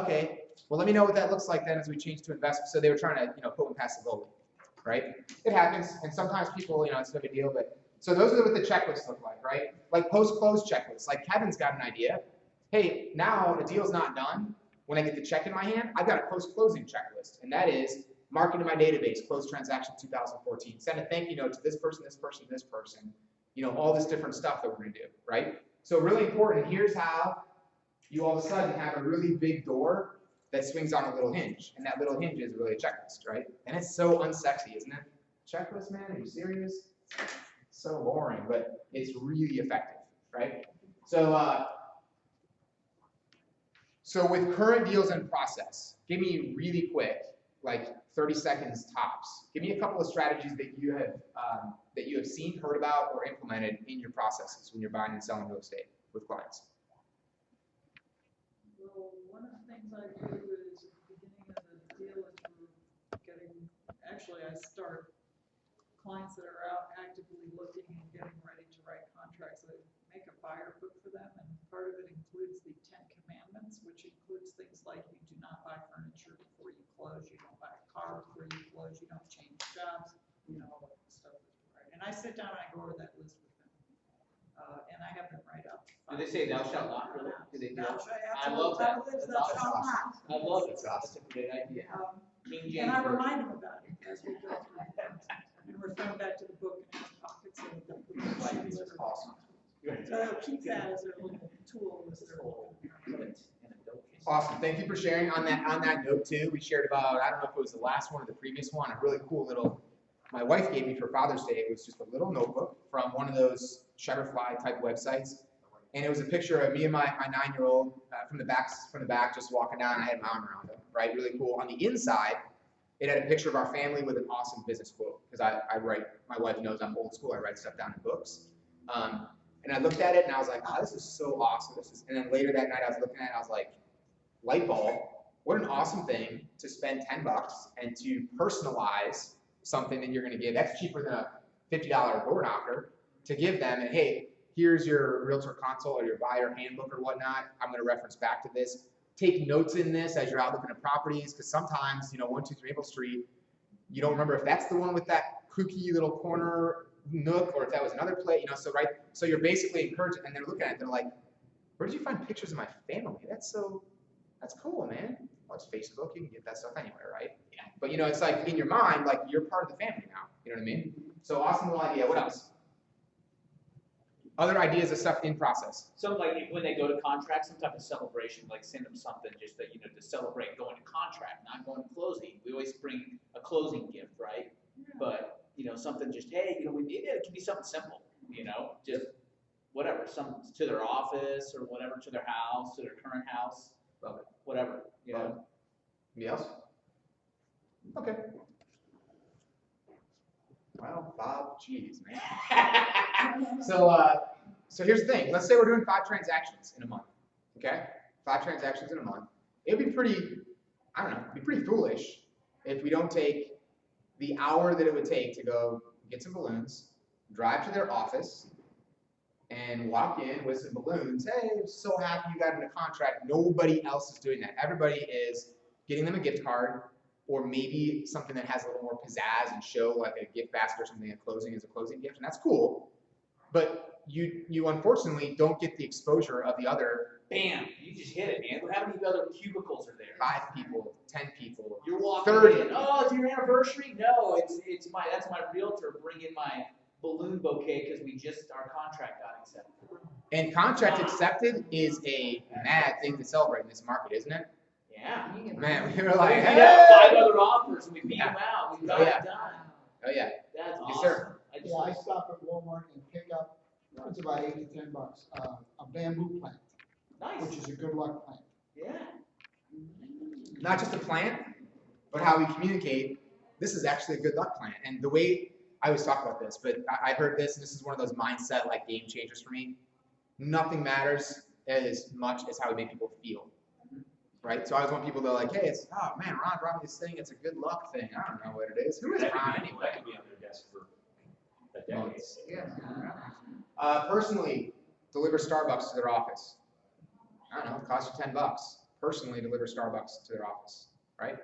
okay. Well, let me know what that looks like then as we change to investment. So they were trying to, put one past the goalie, right? It happens, and sometimes people, it's no big deal. But so those are what the checklists look like, right? Like post-close checklists. Like Kevin's got an idea. Hey, now the deal's not done. When I get the check in my hand, I've got a post-closing checklist, and that is mark into my database, closed transaction 2014. Send a thank you note to this person, this person, this person. All this different stuff that we're going to do, right? So really important. Here's how you all of a sudden have a really big door that swings on a little hinge, and that little hinge is really a checklist, right? And it's so unsexy, isn't it? Checklist, man, are you serious? It's so boring, but it's really effective, right? So, so with current deals in process, give me really quick, like 30 seconds tops. Give me a couple of strategies that you have seen, heard about, or implemented in your processes when you're buying and selling real estate with clients. Well, one of the things I do is at the beginning of the deal is we're getting, actually I start clients that are out actively looking and getting ready to write contracts. I make a buyer book for them, and part of it includes the 10 commandments, which includes things like you do not buy furniture before you close, you don't buy a car before you close, you don't change jobs, all that stuff. Right? And I sit down and I go over that list with them. And I have them write up. Do they say thou shalt not, really? Do they do Thou that? shalt, I love that. absolutely, That's thou shalt not. I love it. That's a great idea. King James And I Version. remind them about it as we go through things. And refer them back to the book in his pocket so that they'll put the questions that are Awesome. So they'll keep that as their little tool as they're looking. Awesome. Thank you for sharing. On that note too, we shared about, I don't know if it was the last one or the previous one, a really cool little, my wife gave me for Father's Day. It was just a little notebook from one of those Shutterfly type websites. And it was a picture of me and my 9-year-old from the back just walking down. I had my arm around him, right? Really cool. On the inside, it had a picture of our family with an awesome business quote. Because I write, my wife knows I'm old school. I write stuff down in books. And I looked at it and I was like, oh, this is so awesome. And then later that night I was looking at it and I was like, light bulb, what an awesome thing to spend $10 and to personalize something that you're going to give. That's cheaper than a $50 door knocker to give them. And hey, here's your realtor consult or your buyer handbook or whatnot. I'm going to reference back to this. Take notes in this as you're out looking at properties, because sometimes, 123 Maple Street, you don't remember if that's the one with that kooky little corner nook or if that was another place, so you're basically encouraging, and they're looking at it, they're like, where did you find pictures of my family? That's cool, man. Well, it's Facebook, you can get that stuff anywhere, right? Yeah. But it's like in your mind, like you're part of the family now. You know what I mean? So awesome little idea. What else? Other ideas of stuff in process. So like when they go to contract, some type of celebration, like send them something just that, to celebrate going to contract, not going to closing. We always bring a closing gift, right? Yeah. But, something just, hey, it can be something simple, just whatever, some to their office or whatever, to their house, to their current house. Love it. Whatever, Anybody else? Okay. Well, Bob, geez, man. So here's the thing. Let's say we're doing 5 transactions in a month. Okay? 5 transactions in a month. It'd be pretty, it'd be pretty foolish if we don't take the hour that it would take to go get some balloons, drive to their office, and walk in with some balloons. Hey, I'm so happy you got in a contract. Nobody else is doing that. Everybody is getting them a gift card, or maybe something that has a little more pizzazz and show, like a gift basket or something at closing as a closing gift, and that's cool. But you unfortunately don't get the exposure of the other bam, you just hit it, man. How many other cubicles are there? 5 people, 10 people. You're walking 30. in. Oh, it's your anniversary? No, that's my realtor bringing my balloon bouquet because our contract got accepted. And contract accepted is a mad thing to celebrate in this market, isn't it? Yeah. Man, we were like, We hey! got 5 other offers and we beat them out. We got Oh, yeah. it done. Oh yeah. That's Yes, awesome. sir. Yeah, I stop at Walmart and pick up, it's about $8 to $10, a bamboo plant, Nice. which is a good luck plant. Yeah. Not just a plant, but how we communicate. This is actually a good luck plant. And the way I always talk about this, but I heard this, and this is one of those mindset like game changers for me. Nothing matters as much as how we make people feel. Right? So I always want people to like, hey, it's, oh man, Ron brought me this thing, it's a good luck thing. I don't know what it is. Who is That Ron could be- anyway? That could be on their desk for a decade. Months. Personally, deliver Starbucks to their office. I don't know, it costs you $10. Personally, deliver Starbucks to their office, right?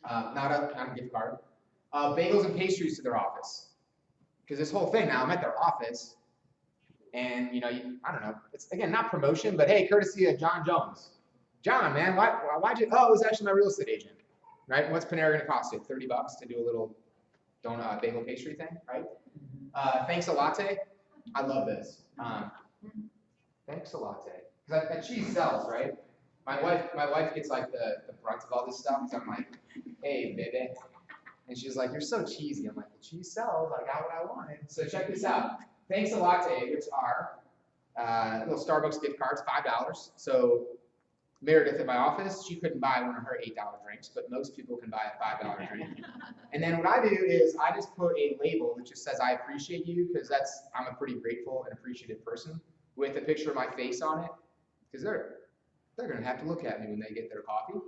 Not a gift card. Bagels and pastries to their office. Because this whole thing now, I'm at their office, and I don't know, it's again not promotion, but hey, courtesy of John Jones. John, man, why'd you? Oh, it was actually my real estate agent, right? What's Panera gonna cost you? $30 to do a little donut bagel pastry thing, right? Thanks a latte. I love this. Thanks a latte. Because that cheese sells, right? My wife gets like the brunt of all this stuff. So I'm like, hey, baby. And she's like, you're so cheesy. I'm like, the cheese sells. I got what I wanted. So check this out. Thanks a latte, which are little Starbucks gift cards, $5. So Meredith at my office, she couldn't buy one of her $8 drinks, but most people can buy a $5 drink. And then what I do is I just put a label that just says I appreciate you, because I'm a pretty grateful and appreciative person, with a picture of my face on it, because they're gonna have to look at me when they get their coffee.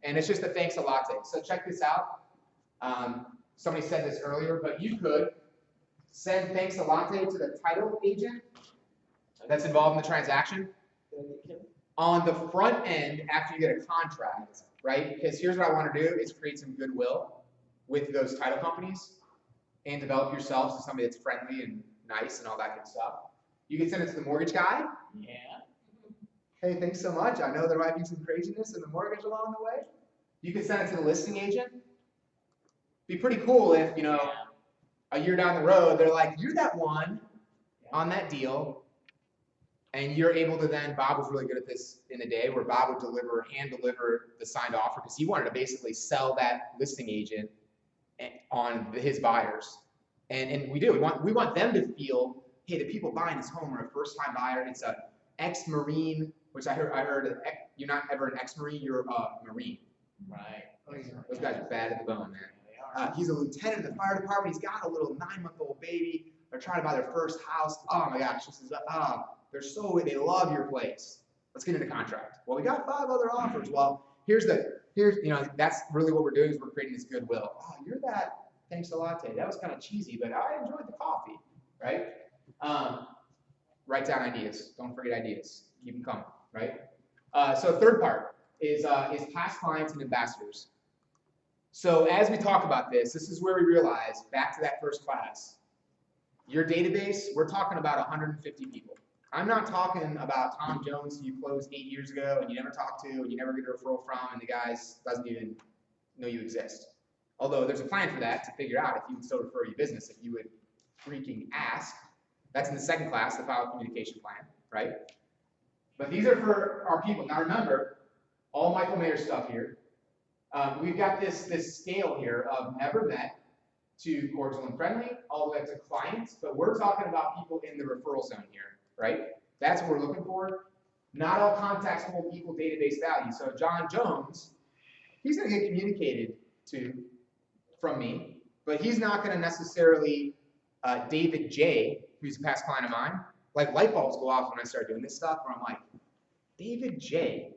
And it's just a thanks a latte. So check this out. Somebody said this earlier, but you could send thanks a latte to the title agent that's involved in the transaction. On the front end, after you get a contract, right? Because here's what I want to do is create some goodwill with those title companies and develop yourselves as somebody that's friendly and nice and all that good stuff. You can send it to the mortgage guy. Yeah. Hey, thanks so much. I know there might be some craziness in the mortgage along the way. You can send it to the listing agent. Be pretty cool if, a year down the road, they're like, you're that one on that deal. And you're able to then, Bob was really good at this in the day, where Bob would hand deliver the signed offer, because he wanted to basically sell that listing agent on his buyers. And we do. We want them to feel, hey, the people buying this home are a first-time buyer. It's a ex-Marine, which I heard you're not ever an ex-Marine, you're a Marine. Right. Those guys are bad at the bone, man. He's a lieutenant in the fire department. He's got a little 9-month-old baby. They're trying to buy their first house. Oh my gosh, this is they love your place. Let's get into contract. Well, we got 5 other offers. Well, here's that's really what we're doing, is we're creating this goodwill. Oh, you're that thanks a latte. That was kind of cheesy, but I enjoyed the coffee, right? Write down ideas. Don't forget ideas. Keep them coming, right? So third part is past clients and ambassadors. So as we talk about this is where we realize, back to that first class, your database, we're talking about 150 people. I'm not talking about Tom Jones who you closed 8 years ago and you never talked to and you never get a referral from, and the guy doesn't even know you exist. Although there's a plan for that to figure out if you would still refer your business, if you would freaking ask. That's in the second class, the file communication plan, right? But these are for our people. Now remember, all Michael Mayer stuff here. We've got this scale here of never met to cordial and friendly, all the way up to clients, but we're talking about people in the referral zone here, right? That's what we're looking for. Not all contacts hold equal database value. So John Jones, he's going to get communicated to from me, but he's not going to necessarily David J., who's a past client of mine. Like light bulbs go off when I start doing this stuff, where I'm like, David J.,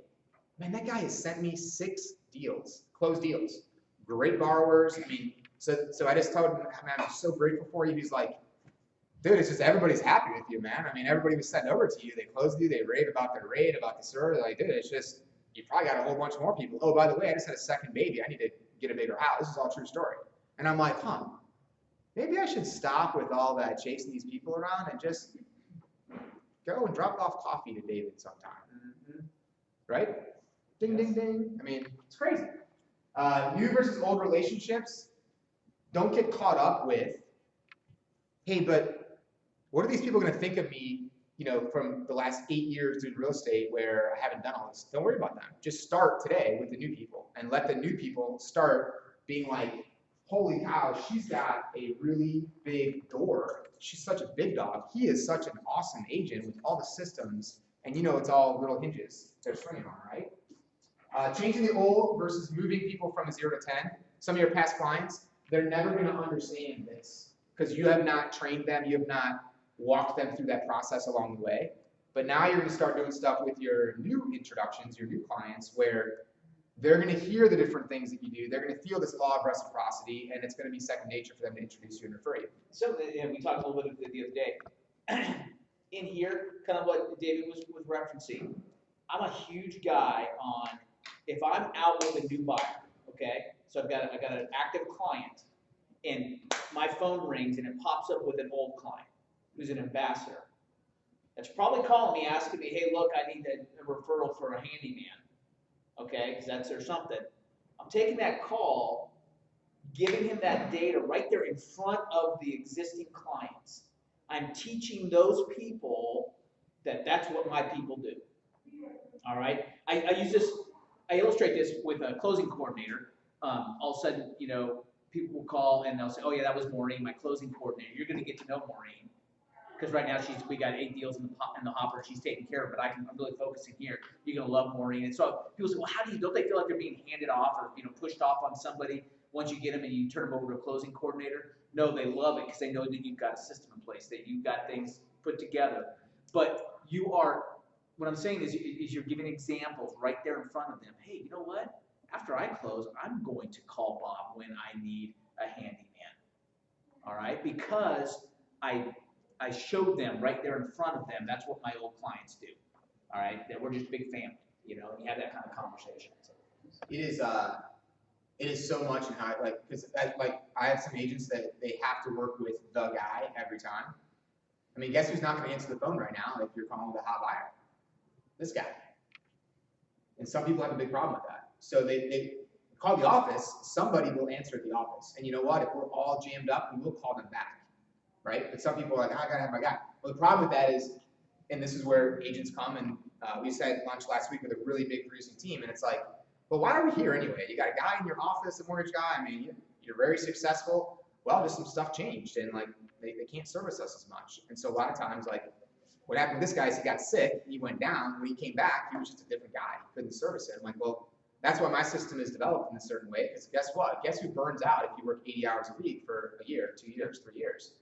man, that guy has sent me 6 deals, closed deals, great borrowers. I mean, so I just told him, man, I'm so grateful for you. He's like, dude, it's just everybody's happy with you, man. I mean, everybody was sent over to you. They closed you. They rave about their rate, about the service. Like, dude, it's just, you probably got a whole bunch more people. Oh, by the way, I just had a second baby. I need to get a bigger house. This is all true story. And I'm like, maybe I should stop with all that chasing these people around and just go and drop off coffee to David sometime. right? Ding, ding, ding. I mean, it's crazy. New versus old relationships, don't get caught up with, hey, but what are these people going to think of me, from the last 8 years doing real estate where I haven't done all this? Don't worry about them. Just start today with the new people and let the new people start being like, holy cow, she's got a really big door. She's such a big dog. He is such an awesome agent with all the systems, and it's all little hinges they're swinging on, right? Changing the old versus moving people from a 0 to 10. Some of your past clients, they're never going to understand this because you have not trained them, you have not walked them through that process along the way. But now you're going to start doing stuff with your new introductions, your new clients, where they're going to hear the different things that you do. They're going to feel this law of reciprocity, and it's going to be second nature for them to introduce you and refer you. So, we talked a little bit the other day. In here, kind of what David was referencing, I'm a huge guy on, if I'm out with a new buyer, okay, so I've got an active client, and my phone rings and it pops up with an old client who's an ambassador. That's probably calling me, asking me, hey, look, I need a referral for a handyman, okay, because that's or something. I'm taking that call, giving him that data right there in front of the existing clients. I'm teaching those people that that's what my people do. All right, I illustrate this with a closing coordinator. All of a sudden, people will call and they'll say, oh yeah, that was Maureen, my closing coordinator. You're going to get to know Maureen because right now we got 8 deals in the hopper. She's taking care of it, but I'm really focusing here. You're going to love Maureen. And so people say, well, don't they feel like they're being handed off or pushed off on somebody once you get them and you turn them over to a closing coordinator? No, they love it because they know that you've got a system in place, that you've got things put together. But what I'm saying is you're giving examples right there in front of them. Hey, you know what? After I close, I'm going to call Bob when I need a handyman. All right? Because I showed them right there in front of them. That's what my old clients do. All right? That we're just a big family, and you have that kind of conversation. So. It is so much in how, because I have some agents that they have to work with the guy every time. I mean, guess who's not going to answer the phone right now if you're calling the hot buyer? This guy. And some people have a big problem with that. So they call the office, somebody will answer at the office. And you know what? If we're all jammed up, we will call them back, right? But some people are like, I gotta have my guy. Well, the problem with that is, and this is where agents come, and we just had lunch last week with a really big producing team, and it's like, well, why are we here anyway? You got a guy in your office, a mortgage guy, I mean, you're very successful. Well, just some stuff changed, and they can't service us as much. And so a lot of times, what happened with this guy is he got sick, he went down, when he came back, he was just a different guy, he couldn't service it. I'm like, well, that's why my system is developed in a certain way, because guess what? Guess who burns out if you work 80 hours a week for a year, 2 years, 3 years?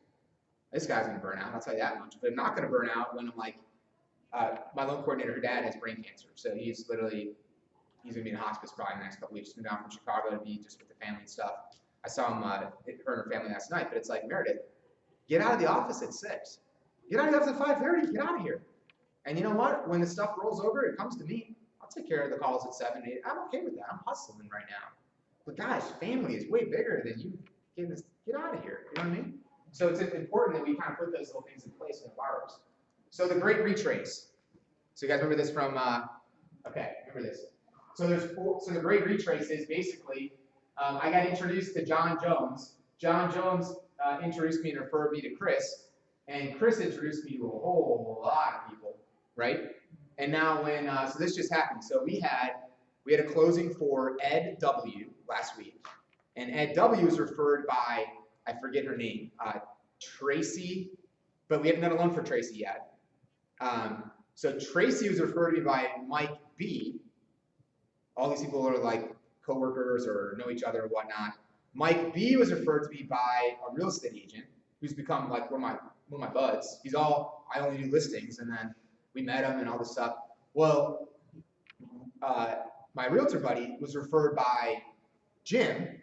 This guy's gonna burn out, I'll tell you that much. But I'm not gonna burn out when I'm like, my loan coordinator, her dad has brain cancer, so he's gonna be in hospice probably in the next couple weeks. He's been down from Chicago to be just with the family and stuff. I saw him, her and her family last night, but it's like, Meredith, get out of the office at 6. Get out of the office at 5:30, get out of here. And you know what? When the stuff rolls over, it comes to me. I'll take care of the calls at 7, 8. I'm okay with that. I'm hustling right now. But guys, family is way bigger than you. Get out of here. You know what I mean? So it's important that we kind of put those little things in place in the borrowers. So the great retrace. So you guys remember this from, okay, remember this. So the great retrace is basically, I got introduced to John Jones. John Jones introduced me and referred me to Chris. And Chris introduced me to a whole lot of people, right? And now so this just happened. So we had a closing for Ed W. last week. And Ed W. was referred by, I forget her name, Tracy, but we haven't done a loan for Tracy yet. So Tracy was referred to me by Mike B. All these people are like coworkers or know each other or whatnot. Mike B. was referred to me by a real estate agent who's become like one of my buds. I only do listings, and then we met him and all this stuff. Well, my realtor buddy was referred by Jim,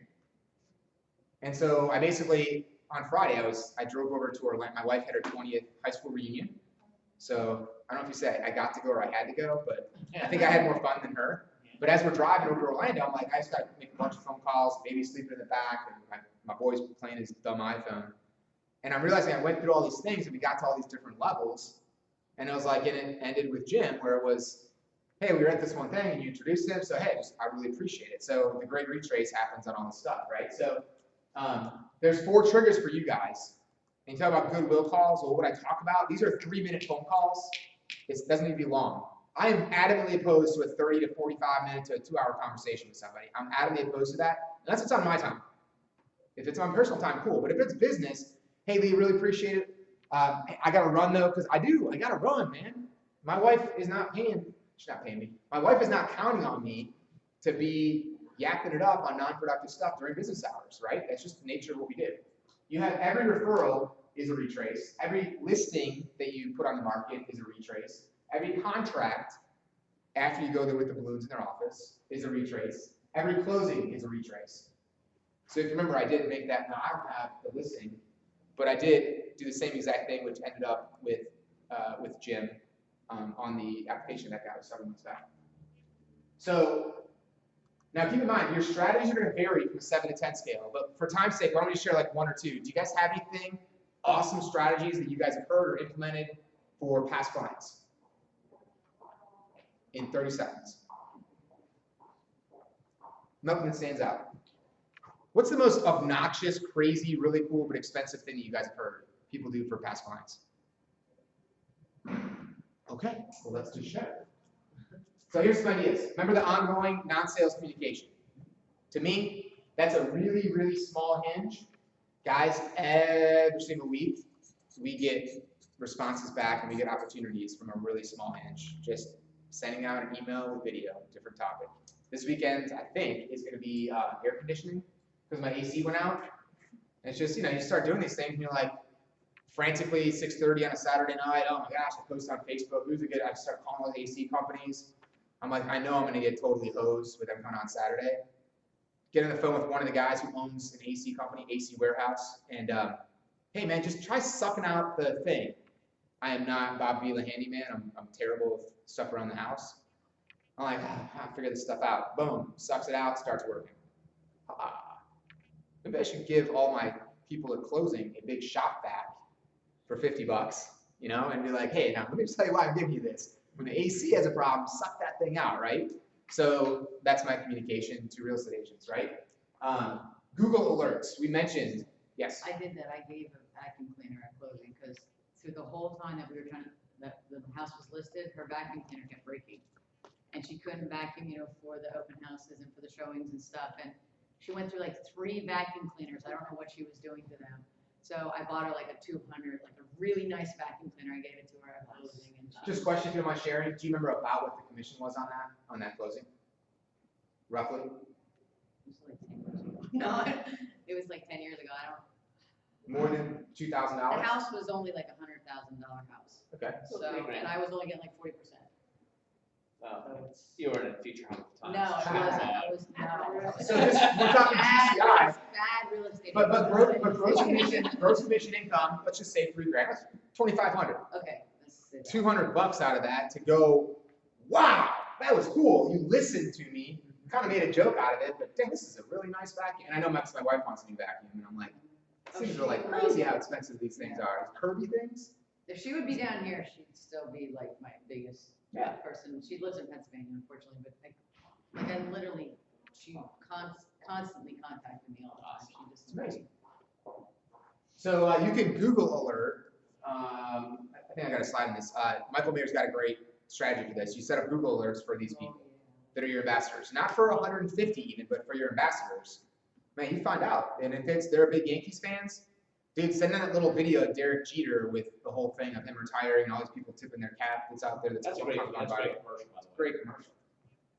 and so I basically, on Friday, I drove over to Orlando. My wife had her 20th high school reunion, so I don't know if you say I got to go or I had to go, but I think I had more fun than her. But as we're driving over to Orlando, I'm like, I just got to make a bunch of phone calls, baby sleeping in the back, and my boy's playing his dumb iPhone. And I'm realizing I went through all these things, and we got to all these different levels. And it was like, and it ended with Jim, where it was, hey, we were at this one thing and you introduced him, so hey, I really appreciate it. So the great retrace happens on all this stuff, right? So there's 4 triggers for you guys. And you talk about goodwill calls, or what I talk about, these are 3-minute phone calls. It doesn't need to be long. I am adamantly opposed to a 30 to 45 minute to a 2-hour conversation with somebody. I'm adamantly opposed to that, unless it's on my time. If it's on personal time, cool. But if it's business, hey Lee, really appreciate it. I gotta run though, because I gotta run, man. My wife is not paying, she's not paying me. My wife is not counting on me to be yapping it up on non-productive stuff during business hours, right? That's just the nature of what we do. You have every referral is a retrace. Every listing that you put on the market is a retrace. Every contract after you go there with the balloons in their office is a retrace. Every closing is a retrace. So if you remember, I did make that, now I don't have the listing, but I did do the same exact thing, which ended up with Jim on the application that guy was 7 months back. So now keep in mind, your strategies are going to vary from a 7 to 10 scale, but for time's sake, why don't we share like 1 or 2? Do you guys have anything, awesome strategies that you guys have heard or implemented for past clients? In 30 seconds. Nothing that stands out. What's the most obnoxious, crazy, really cool, but expensive thing that you guys have heard people do for past clients? Okay, well let's just share. So here's some ideas. Remember the ongoing non-sales communication. To me, that's a really, really small hinge. Guys, every single week, we get responses back and we get opportunities from a really small hinge. Just sending out an email with video, different topic. This weekend, I think, is going to be air conditioning because my AC went out. And it's just, you start doing these things and you're like, frantically 6:30 on a Saturday night, oh my gosh, I post on Facebook, who's a good, I start calling those AC companies. I'm like, I know I'm going to get totally hosed with them coming on Saturday. Get on the phone with one of the guys who owns an AC company, AC Warehouse, and hey man, just try sucking out the thing. I am not Bob Vila handyman. I'm terrible with stuff around the house. I'm like, I'll figure this stuff out. Boom, sucks it out, starts working. Maybe I should give all my people at closing a big shop vac for $50, and be like, hey, now let me just tell you why I'm giving you this. When the AC has a problem, suck that thing out, right? So that's my communication to real estate agents, right? Google Alerts, we mentioned, yes? I did that. I gave a vacuum cleaner at closing because through the whole time that we were that the house was listed, her vacuum cleaner kept breaking. And she couldn't vacuum, for the open houses and for the showings and stuff. And she went through like 3 vacuum cleaners. I don't know what she was doing to them. So I bought her like a 200, like a really nice vacuum cleaner. I gave it to her at closing. And just a question, if you don't mind sharing, do you remember about what the commission was on that closing? Roughly? It was like 10 years ago. No, it was like 10 years ago. I don't. More than $2,000? The house was only like $100,000 house. Okay. So, and I was only getting like 40%. You were in a future home at the time. No, I wasn't. I was no. So this, we're talking Bad, GCI. bad real estate. But gross commission income, let's just say $3,000. That's $2,500. Okay. Let's say that. $200 out of that to go, wow, that was cool. You listened to me, kind of made a joke out of it, but dang, this is a really nice vacuum. And I know my wife wants a new vacuum, and I'm like, these are like crazy how expensive these things are. Kirby things. If she would be down here, she'd still be like my biggest person. She lives in Pennsylvania, unfortunately, but like I literally, she constantly contacted me all the time. She just amazing. So you can Google alert. I think I got a slide in this. Michael Mayer's got a great strategy for this. You set up Google alerts for these people that are your ambassadors, not for 150 even, but for your ambassadors. Man, you find out, and if they're big Yankees fans, dude, send them that little video of Derek Jeter with the whole thing of him retiring and all these people tipping their cap that's out there. That's great. That's That's great commercial, by the way. Great commercial.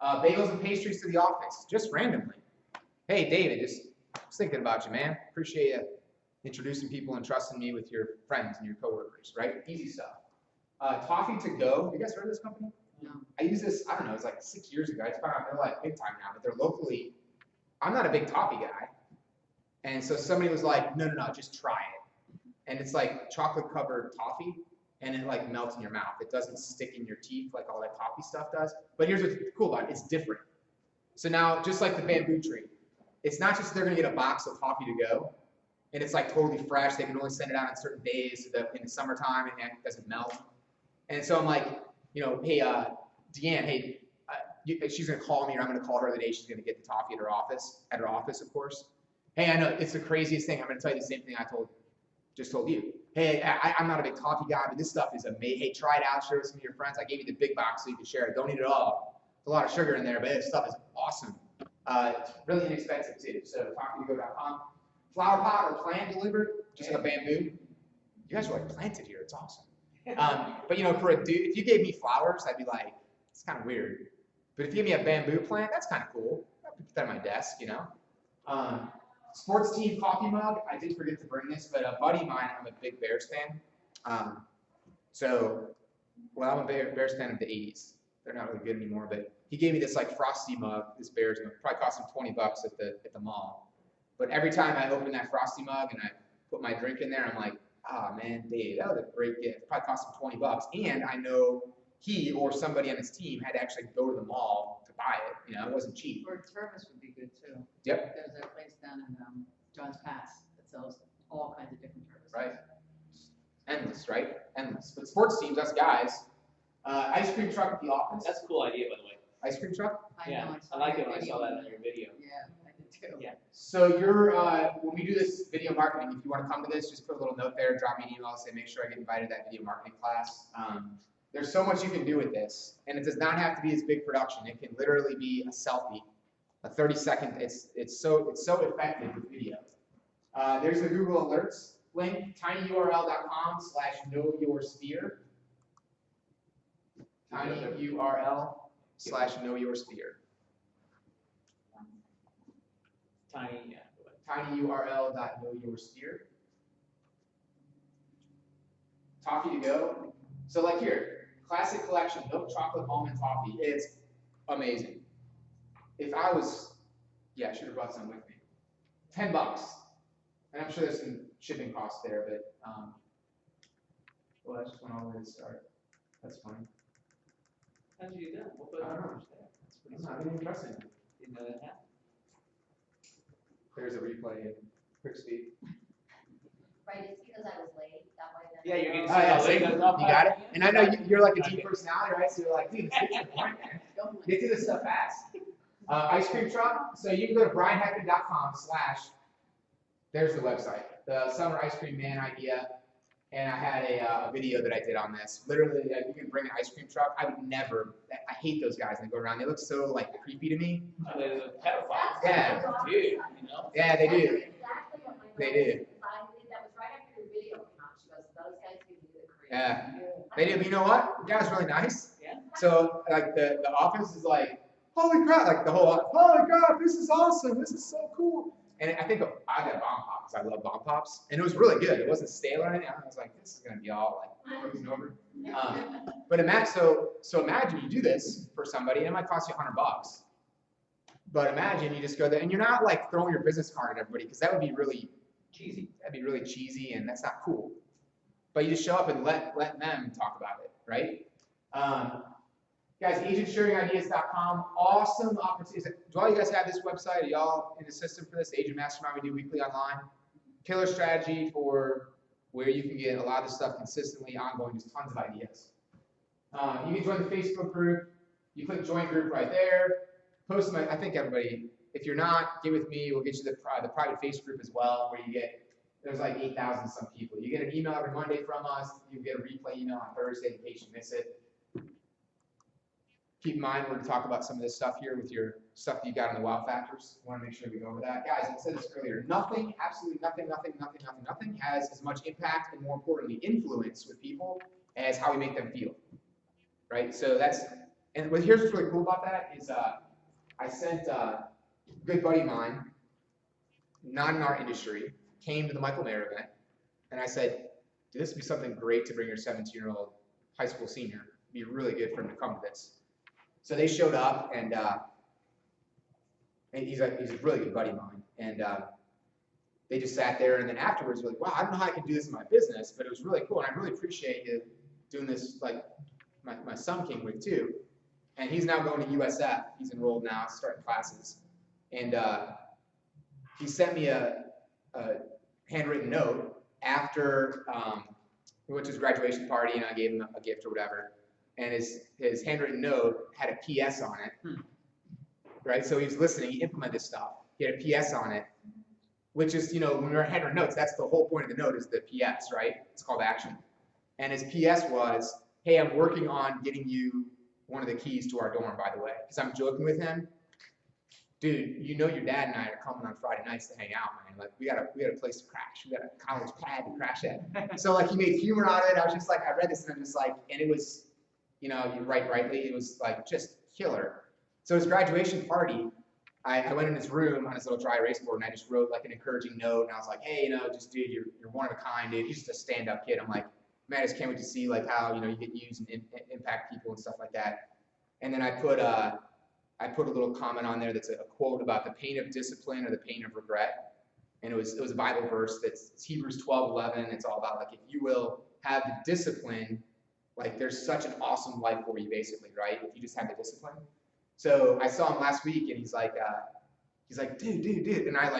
Bagels and pastries to the office, just randomly. Hey, David, just thinking about you, man. Appreciate you introducing people and trusting me with your friends and your coworkers, right? Easy stuff. Toffee to go. You guys heard of this company? No. I use this, I don't know, it's like 6 years ago. I just found out they're like big time now, but they're locally. I'm not a big toffee guy. And so somebody was like, no, just try it. And it's like chocolate covered toffee and it like melts in your mouth. It doesn't stick in your teeth like all that toffee stuff does. But here's what's cool about it, it's different. So now, just like the bamboo tree, it's not just they're gonna get a box of toffee to go and it's like totally fresh. They can only send it out on certain days so that in the summertime and it doesn't melt. And so I'm like, hey, Deanne, hey, she's gonna call me, or I'm gonna call her the day she's gonna get the toffee at her office, of course. Hey, I know, it's the craziest thing. I'm gonna tell you the same thing I just told you. Hey, I'm not a big coffee guy, but this stuff is amazing. Hey, try it out, share it with some of your friends. I gave you the big box so you can share it. Don't eat it all. There's a lot of sugar in there, but this stuff is awesome. It's really inexpensive too. So talktogo.com. Flower pot or plant delivered, just like a bamboo. You guys are like planted here. It's awesome. But you know, for a dude, if you gave me flowers, I'd be like, it's kind of weird. But if you give me a bamboo plant, that's kind of cool. I'd put that on my desk, you know. Sports team coffee mug. I did forget to bring this, but a buddy of mine, I'm a big Bears fan. I'm a Bears fan of the 80s. They're not really good anymore, but he gave me this like frosty mug, this Bears mug. Probably cost him $20 at the mall. But every time I open that frosty mug and I put my drink in there, I'm like, ah, man, Dave, that was a great gift. Probably cost him $20. And I know he or somebody on his team had to actually go to the mall to buy it. You know, it wasn't cheap. Or Tervis would be good too. Yep. There's a place down in John's Pass that sells all kinds of different Tervis. Right. Endless, right? Endless. But sports teams, us guys, ice cream truck at the office. That's a cool idea, by the way. Ice cream truck? Yeah, know, I like it your when I video. saw that on your video. Yeah, I did too. Yeah. So you're, when we do this video marketing, if you want to come to this, just put a little note there, drop me an email, say make sure I get invited to that video marketing class. There's so much you can do with this, and it does not have to be this big production. It can literally be a selfie, a 30-second. It's so effective with video. There's the Google Alerts link, tinyurl.com/knowyoursphere. tinyurl/knowyoursphere. tinyurl.knowyoursphere. Toffee to go. So like here, classic collection, milk chocolate almond toffee. It's amazing. If I was, I should have brought some with me. $10. And I'm sure there's some shipping costs there, but well, that just went all the way to the start. That's funny. How did you do that? What put I don't know. numbers there? That's pretty It's not smart. even impressive. Didn't know that happened. There's a replay in quick speed. Right, it's because I was late, that way then. Yeah, you're getting. Oh, yeah, see, you got it. And I know you're like a Okay. deep personality, right? So you're like, dude, let's get to the point, man. Get to this stuff fast. Ice cream truck. So you can go to brianheckman.com/ there's the website, the summer ice cream man idea. And I had a video that I did on this. Literally, you can bring an ice cream truck. I would never. I hate those guys that go around. They look so like creepy to me. Oh, there's a pedophile. Yeah. Dude, you know? Yeah, they do. That's exactly what my They mother do. said. I think that was right after your video came out. She goes, those guys give you the creep. Yeah. They do. But you know what? The guy's really nice. Yeah. So like the office is like, holy crap! Like the whole, holy crap! This is awesome. This is so cool. And I think I got bomb pop because I love bomb pops, and it was really good. It wasn't stale or anything. I was like, this is gonna be all like frozen over. But imagine, so imagine you do this for somebody, and it might cost you $100. But imagine you just go there, and you're not like throwing your business card at everybody because that would be really cheesy. That'd be really cheesy, and that's not cool. But you just show up and let them talk about it, right? Guys, agentsharingideas.com, awesome opportunities. Do all you guys have this website? Are y'all in the system for this? Agent Mastermind, we do weekly online. Killer strategy for where you can get a lot of this stuff consistently, ongoing, just tons of ideas. You can join the Facebook group. You click join group right there. Post my, I think everybody, if you're not, get with me. We'll get you the private Facebook group as well, where you get, there's like 8,000 some people. You get an email every Monday from us. You get a replay email on Thursday in case you miss it. Keep in mind, we're going to talk about some of this stuff here with your stuff that you got on the wow factors. I want to make sure we go over that. Guys, I said this earlier, nothing, absolutely nothing has as much impact and more importantly, influence with people as how we make them feel, right? So that's, and here's what's really cool about that is I sent a good buddy of mine, not in our industry, came to the Michael Mayer event, and I said, this would be something great to bring your 17-year-old high school senior. It'd be really good for him to come to this. So they showed up, and he's a really good buddy of mine. And they just sat there, and then afterwards, we're like, wow, I don't know how I can do this in my business, but it was really cool, and I really appreciate you doing this, like my son came with too. And he's now going to USF. He's enrolled now, starting classes. And he sent me a handwritten note after we went to his graduation party, and I gave him a gift or whatever. and his handwritten note had a PS on it, right? So he was listening, he implemented this stuff. He had a PS on it, which is, when we're handwritten notes, that's the whole point of the note is the PS, right? It's called action. And his PS was, hey, I'm working on getting you one of the keys to our dorm, by the way. Because I'm joking with him. Dude, your dad and I are coming on Friday nights to hang out, man. Like, we got a place to crash. We got a college pad to crash at. So, like, he made humor out of it. I was just like, I read this and I'm just like, and it was, you write rightly, it was like just killer. So his graduation party, I went in his room on his little dry erase board and I just wrote like an encouraging note. And I was like, hey, just dude, you're one of a kind, dude. He's just a stand-up kid. I'm like, man, I just can't wait to see like how, you get used and impact people and stuff like that. And then I put a little comment on there that's a quote about the pain of discipline or the pain of regret. And it was a Bible verse it's Hebrews 12:11. It's all about like, if you will have the discipline, like there's such an awesome life for you basically, right? If you just have the discipline. So I saw him last week and he's like, dude. And I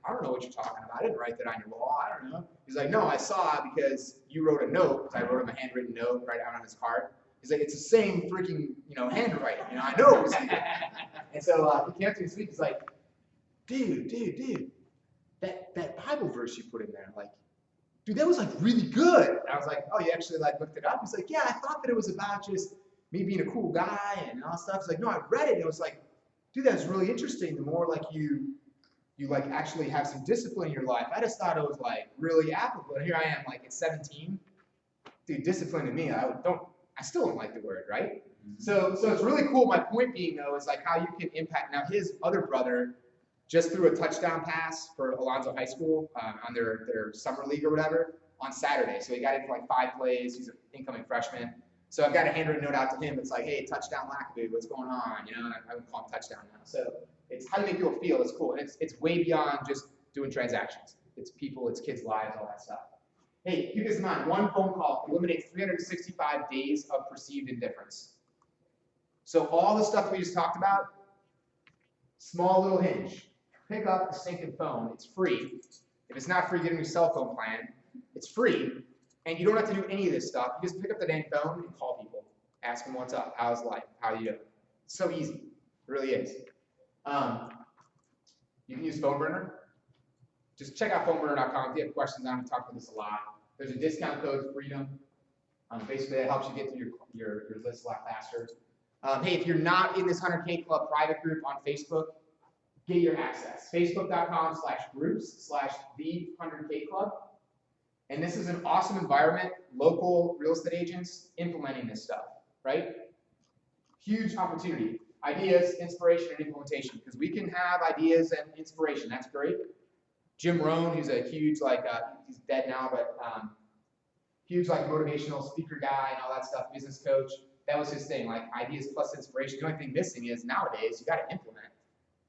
don't know what you're talking about. I didn't write that on your wall. I don't know. He's like, no, I saw because you wrote a note, because I wrote him a handwritten note right out on his card. He's like, it's the same freaking, handwriting. I know it was you. And so he came up to me this week. He's like, dude, that Bible verse you put in there, like, dude, that was like really good. And I was like, oh, you actually like looked it up? He's like, yeah, I thought that it was about just me being a cool guy and all that stuff. He's like, no, I read it. And it was like, dude, that's really interesting. The more like you like actually have some discipline in your life. I just thought it was like really applicable. And here I am, like at 17, dude, discipline to me, I still don't like the word, right? So it's really cool. My point being though is like how you can impact. Now his other brother just threw a touchdown pass for Alonzo High School on their summer league or whatever on Saturday. So he got in for like 5 plays. He's an incoming freshman. So I've got a handwritten note out to him. It's like, hey, touchdown Lackaboo, what's going on? And I would call him touchdown now. So it's how to make people feel. It's cool. And it's way beyond just doing transactions. It's people, it's kids' lives, all that stuff. Hey, keep this in mind. One phone call eliminates 365 days of perceived indifference. So all the stuff we just talked about, small little hinge. Pick up the stinking phone. It's free. If it's not free, get a new cell phone plan. It's free. And you don't have to do any of this stuff. You just pick up the dang phone and call people. Ask them what's up, how's life, how you doing. It's so easy. It really is. You can use PhoneBurner. Just check out PhoneBurner.com if you have questions on it. We talk about this a lot. There's a discount code, Freedom. Basically, that helps you get through your list a lot faster. Hey, if you're not in this 100K Club private group on Facebook, get your access. Facebook.com/groups/the100K Club. And this is an awesome environment, local real estate agents implementing this stuff, right? Huge opportunity. Ideas, inspiration, and implementation. Because we can have ideas and inspiration. That's great. Jim Rohn, who's a huge, he's dead now, but huge, motivational speaker guy and all that stuff, business coach. That was his thing, ideas plus inspiration. The only thing missing is nowadays, you got to implement.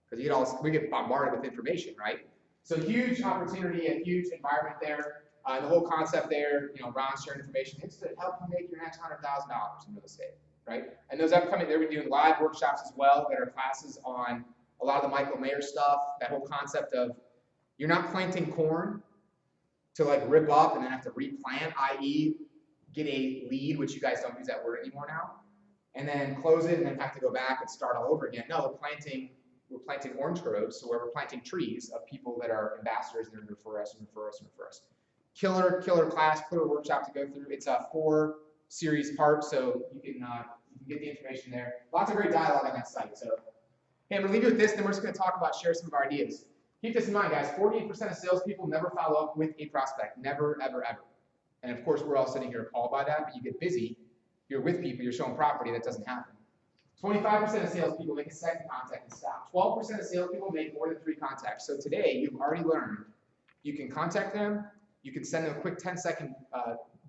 Because we get bombarded with information, right? So huge opportunity, a huge environment there. The whole concept there, Ron's sharing information, it's to help you make your next $100,000 in real estate, right? And those upcoming, they're doing live workshops as well that are classes on a lot of the Michael Mayer stuff, that whole concept of you're not planting corn to rip up and then have to replant, i.e. get a lead, which you guys don't use that word anymore now, and then close it and then have to go back and start all over again. No, we're planting orange groves, so we're planting trees of people that are ambassadors and they're going to refer us and refer us and refer us. Killer class, killer workshop to go through. It's a 4-series part, so you can get the information there. Lots of great dialogue on that site. So, hey, I'm going to leave you with this, then we're just going to share some of our ideas. Keep this in mind, guys. 48% of salespeople never follow up with a prospect. Never, ever, ever. And of course, we're all sitting here appalled by that, but you get busy. You're with people, you're showing property. That doesn't happen. 25% of salespeople make a second contact and stop. 12% of salespeople make more than 3 contacts. So today, you've already learned you can contact them. You can send them a quick 10-second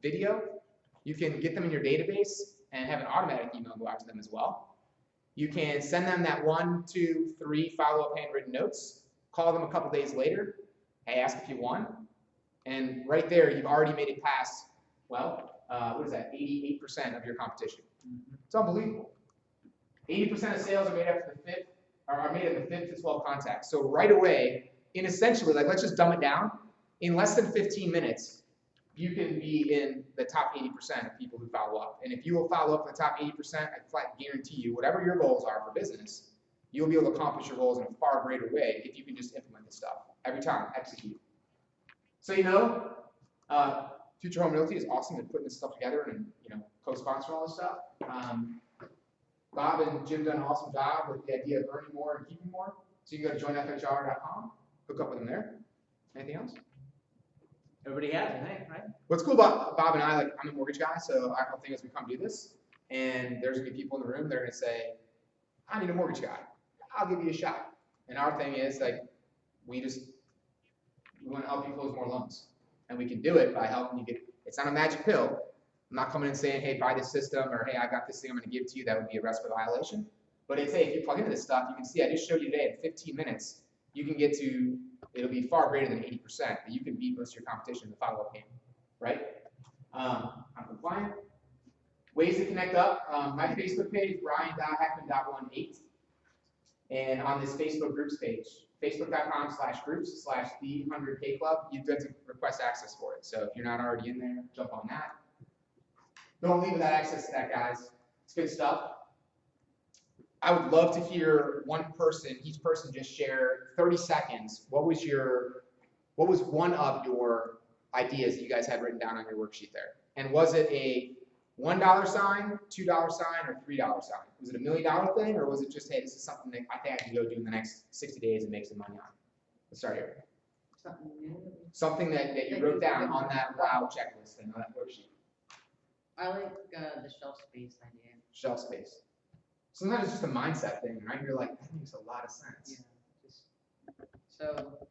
video. You can get them in your database and have an automatic email go out to them as well. You can send them that 1, 2, 3 follow-up handwritten notes. Call them a couple days later. Hey, ask if you won. And right there, you've already made it past, what is that, 88% of your competition. It's unbelievable. 80% of sales are made after the 5th, or are made at the 5th to 12 contacts. So right away, in essentially, let's just dumb it down. In less than 15 minutes, you can be in the top 80% of people who follow up. And if you will follow up in the top 80%, I flat guarantee you, whatever your goals are for business, you'll be able to accomplish your goals in a far greater way if you can just implement this stuff every time, execute. So Future Home Realty is awesome at putting this stuff together and co-sponsor all this stuff. Bob and Jim done an awesome job with the idea of earning more and keeping more. So you can go to joinfhr.com, hook up with them there. Anything else? Everybody has, I think, right? What's cool about Bob and I, like I'm a mortgage guy, so our whole thing is we come do this, and there's gonna be people in the room, they're gonna say, I need a mortgage guy. I'll give you a shot. And our thing is like, we wanna help you close more loans. And we can do it by helping you it's not a magic pill. I'm not coming and saying, hey, buy this system, or hey, I got this thing I'm gonna give to you, that would be a RESPA violation. But it's, hey, if you plug into this stuff, you can see, I just showed you today in 15 minutes, you can get to, it'll be far greater than 80%, that you can beat most of your competition in the follow-up game, right? I'm compliant. Ways to connect up, my Facebook page, Brian.Hackman.18. And on this Facebook groups page, facebook.com/groups/the100K Club, you get to request access for it. So if you're not already in there, jump on that. Don't leave without access to that, guys. It's good stuff. I would love to hear each person just share 30 seconds. What was one of your ideas that you guys had written down on your worksheet there? And was it a $1 sign, $2 sign, or $3 sign? Was it $1 million thing, or was it just, hey, this is something that I think I can go do in the next 60 days and make some money on? Let's start here. Something new. Something that you wrote down on that wow checklist and on that worksheet. I like the shelf space idea. Shelf space. Sometimes it's just a mindset thing, right? You're like, that makes a lot of sense. Yeah. So,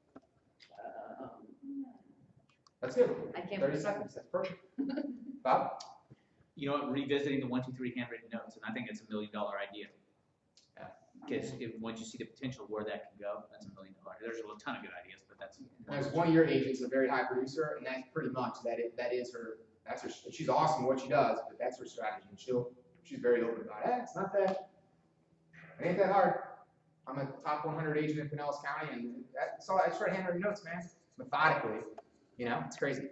That's good. I can't. 30 seconds. That's perfect. Bob? You know what, revisiting the 1, 2, 3 handwritten notes, and I think it's $1 million idea. Because once you see the potential where that can go, that's $1 million. There's a ton of good ideas, but that's. As one of your agents, a very high producer, and that's pretty much she's awesome at what she does, but that's her strategy. And she's very open about it. It's not that, it ain't that hard. I'm a top 100 agent in Pinellas County, and that's all I just write handwritten notes, man. Methodically, it's crazy.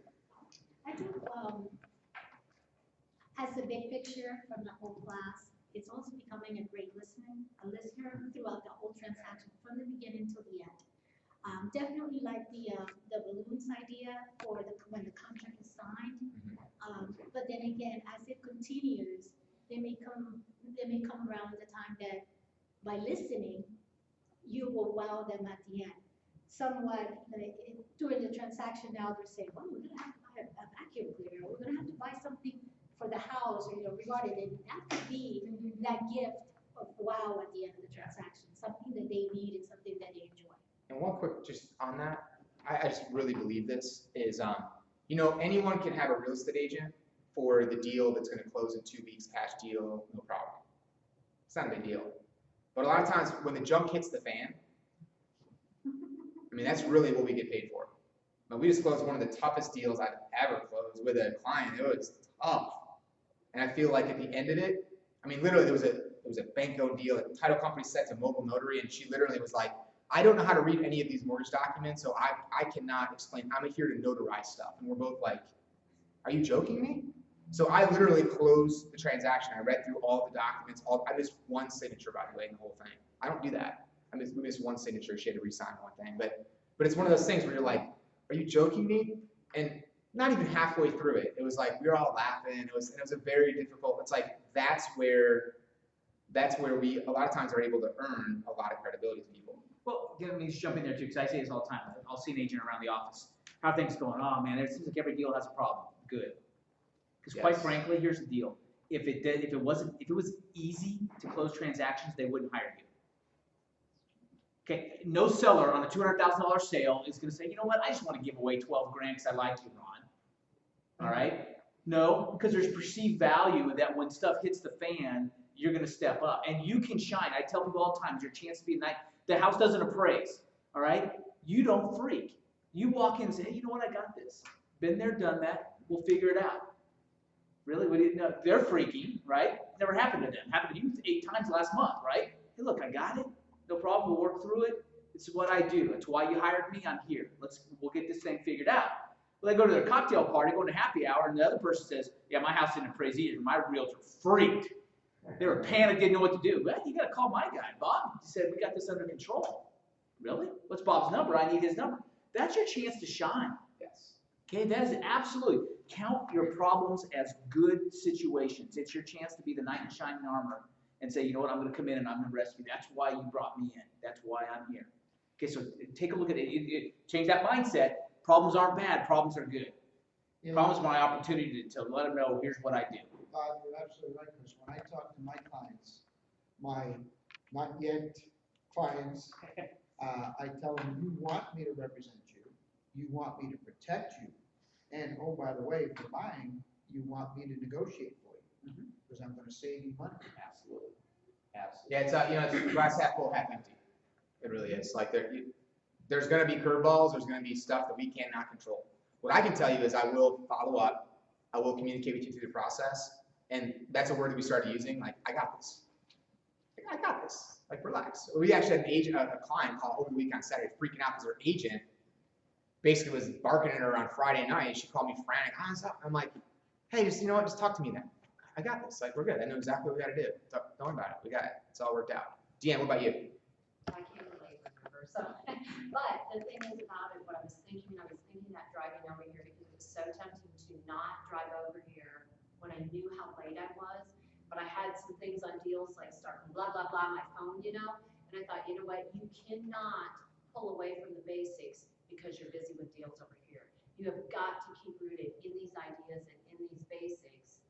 I think, as a big picture from the whole class, it's also becoming a great listener throughout the whole transaction, from the beginning till the end. Definitely like the balloons idea for when the contract is signed. But then again, as it continues, they may come around the time that by listening, you will wow them at the end. Somewhat like during the transaction now, they're saying, well, we're gonna have to buy a vacuum cleaner, we're gonna have to buy something for the house, or regarding it. That could be that gift of wow at the end of the transaction, something that they need and something that they enjoy. And one quick, just on that, I just really believe this is, anyone can have a real estate agent for the deal that's going to close in 2 weeks, cash deal, no problem. It's not a big deal. But a lot of times when the junk hits the fan, that's really what we get paid for. But we just closed one of the toughest deals I've ever closed with a client. It was tough. And I feel like at the end of it, literally there was a bank-owned deal. The title company sent to mobile notary, and she literally was like, I don't know how to read any of these mortgage documents, so I cannot explain. I'm here to notarize stuff. And we're both like, are you joking me? So I literally closed the transaction. I read through all the documents. I missed one signature, by the way, in the whole thing. I don't do that. We missed one signature. She had to re-sign one thing. But it's one of those things where you're like, are you joking me? And not even halfway through it, it was like we were all laughing. It was a very difficult. It's like that's where we a lot of times are able to earn a lot of credibility to people. Well, let me just jump in there too, because I say this all the time. I'll see an agent around the office. How are things going? Oh man, it seems like every deal has a problem. Good. Because quite frankly, here's the deal. If it was easy to close transactions, they wouldn't hire you. Okay, no seller on a $200,000 sale is going to say, you know what, I just want to give away 12 grand because I like you, Ron. All right? No, because there's perceived value that when stuff hits the fan, you're going to step up. And you can shine. I tell people all the time, it's your chance to be a night. The house doesn't appraise. All right? You don't freak. You walk in and say, hey, you know what, I got this. Been there, done that. We'll figure it out. Really? We didn't know. They're freaking, right? Never happened to them. Happened to you 8 times last month, right? Hey, look, I got it. No problem. We'll work through it. This is what I do. That's why you hired me. I'm here. We'll get this thing figured out. Well, they go to their cocktail party, go to happy hour, and the other person says, yeah, my house didn't appraise either. My realtor freaked. They were panicked, didn't know what to do. Well, you got to call my guy, Bob. He said, we got this under control. Really? What's Bob's number? I need his number. That's your chance to shine. Yes. Okay, that is absolutely. Count your problems as good situations. It's your chance to be the knight in shining armor and say, you know what, I'm going to come in and I'm going to rescue. That's why you brought me in. That's why I'm here. Okay, so take a look at it. Change that mindset. Problems aren't bad. Problems are good. You know, Problems are my opportunity to let them know, here's what I do. You're absolutely right, Chris. When I talk to my clients, my not yet clients, I tell them, you want me to represent you, you want me to protect you, and oh, by the way, if you're buying, you want me to negotiate for you, because I'm gonna save you money. Absolutely. Absolutely. Yeah, it's glass half full, half empty. It really is. Like there's going to be curveballs. There's going to be stuff that we cannot control. What I can tell you is I will follow up. I will communicate with you through the process, and that's a word that we started using. Like, I got this. I got this. Like, relax. We actually had an agent, a client call over the week on Saturday, freaking out because her agent basically was barking at her on Friday night. She called me frantic. What's up? I'm like, hey, just, you know what? Just talk to me then. I got this. Like, we're good. I know exactly what we got to do. Don't worry about it. We got it. It's all worked out. Deanne, what about you? I can't really remember, so, but the thing is about it, what I was thinking that driving over here, because it was so tempting to not drive over here when I knew how late I was, but I had some things on deals like starting blah, blah, blah, my phone, you know, and I thought, you know what, you cannot pull away from the basics because you're busy with deals over here. You have got to keep rooted in these ideas and in these basics,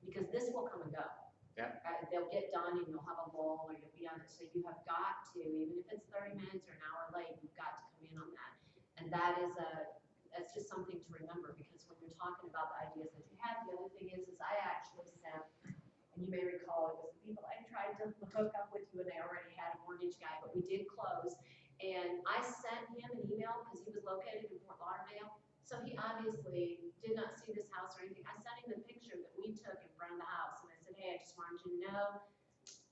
because this will come and go. Yeah. They'll get done and you'll have a lull or you'll be on it. So you have got to, even if it's 30 minutes or an hour late, you've got to come in on that. And that's just something to remember, because when you're talking about the ideas that you have, the other thing is I actually sent, and you may recall it was the people I tried to hook up with you and they already had a mortgage guy, but we did close. And I sent him an email because he was located in Fort Lauderdale. So he obviously did not see this house or anything. I sent him the picture that we took in front of the house, and I said, hey, I just wanted you to know,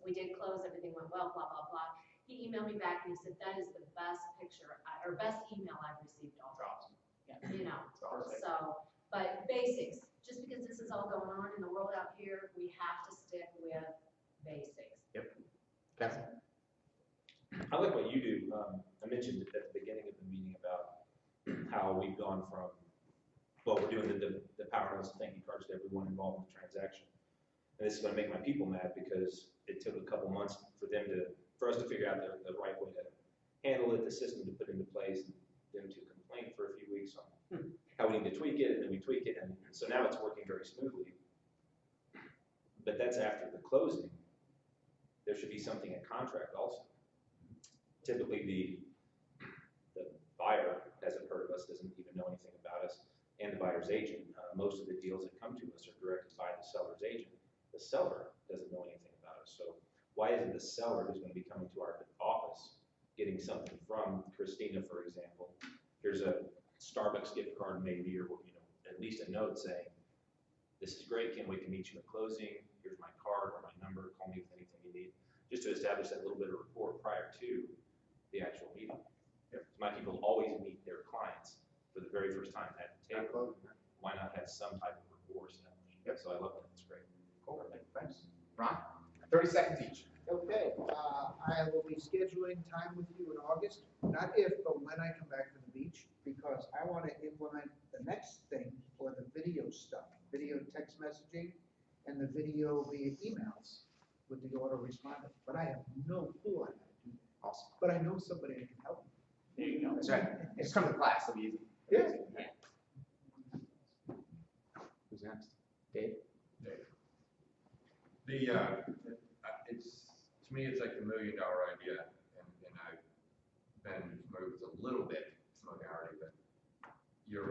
we did close, everything went well, blah, blah, blah. He emailed me back and he said, that is the best picture, or best email I've received all day. Awesome. Yeah. You know, Perfect. so, but basics, just because this is all going on in the world out here, we have to stick with basics. Yep. Okay. I like what you do. I mentioned at the beginning of the meeting about how we've gone from, well, we're doing the power notes thank you cards to everyone involved in the transaction. And this is going to make my people mad because it took a couple months for us to figure out the right way to handle it, the system to put into place, and them to complain for a few weeks on how we need to tweak it, and then we tweak it, and so now it's working very smoothly. But that's after the closing. There should be something in contract also. Typically, the buyer hasn't heard of us, doesn't even know anything about us, and the buyer's agent. Most of the deals that come to us are directed by the seller's agent. The seller doesn't know anything about us. So why isn't the seller who's going to be coming to our office getting something from Christina, for example? Here's a Starbucks gift card maybe, or at least a note saying, this is great, can't wait to meet you at closing. Here's my card or my number, call me with anything you need. Just to establish that little bit of rapport prior to the actual meeting. My people always meet their clients for the very first time at the table. Why not have some type of rapport established? Yep. So I love that, it's great. Cool. Thanks. Ron, 30 seconds each. Okay, I will be scheduling time with you in August, not if, but when I come back from the beach, because I want to implement the next thing for the video stuff, video text messaging, and the video via emails with the autoresponder. But I have no clue on how to do that. Awesome. But I know somebody that can help me. There you go. That's right. Just come to class. It'll be easy. Yeah. Who's next? Dave? It's, to me, it's like the $1 million idea, and I've been familiar with a little bit familiarity, but your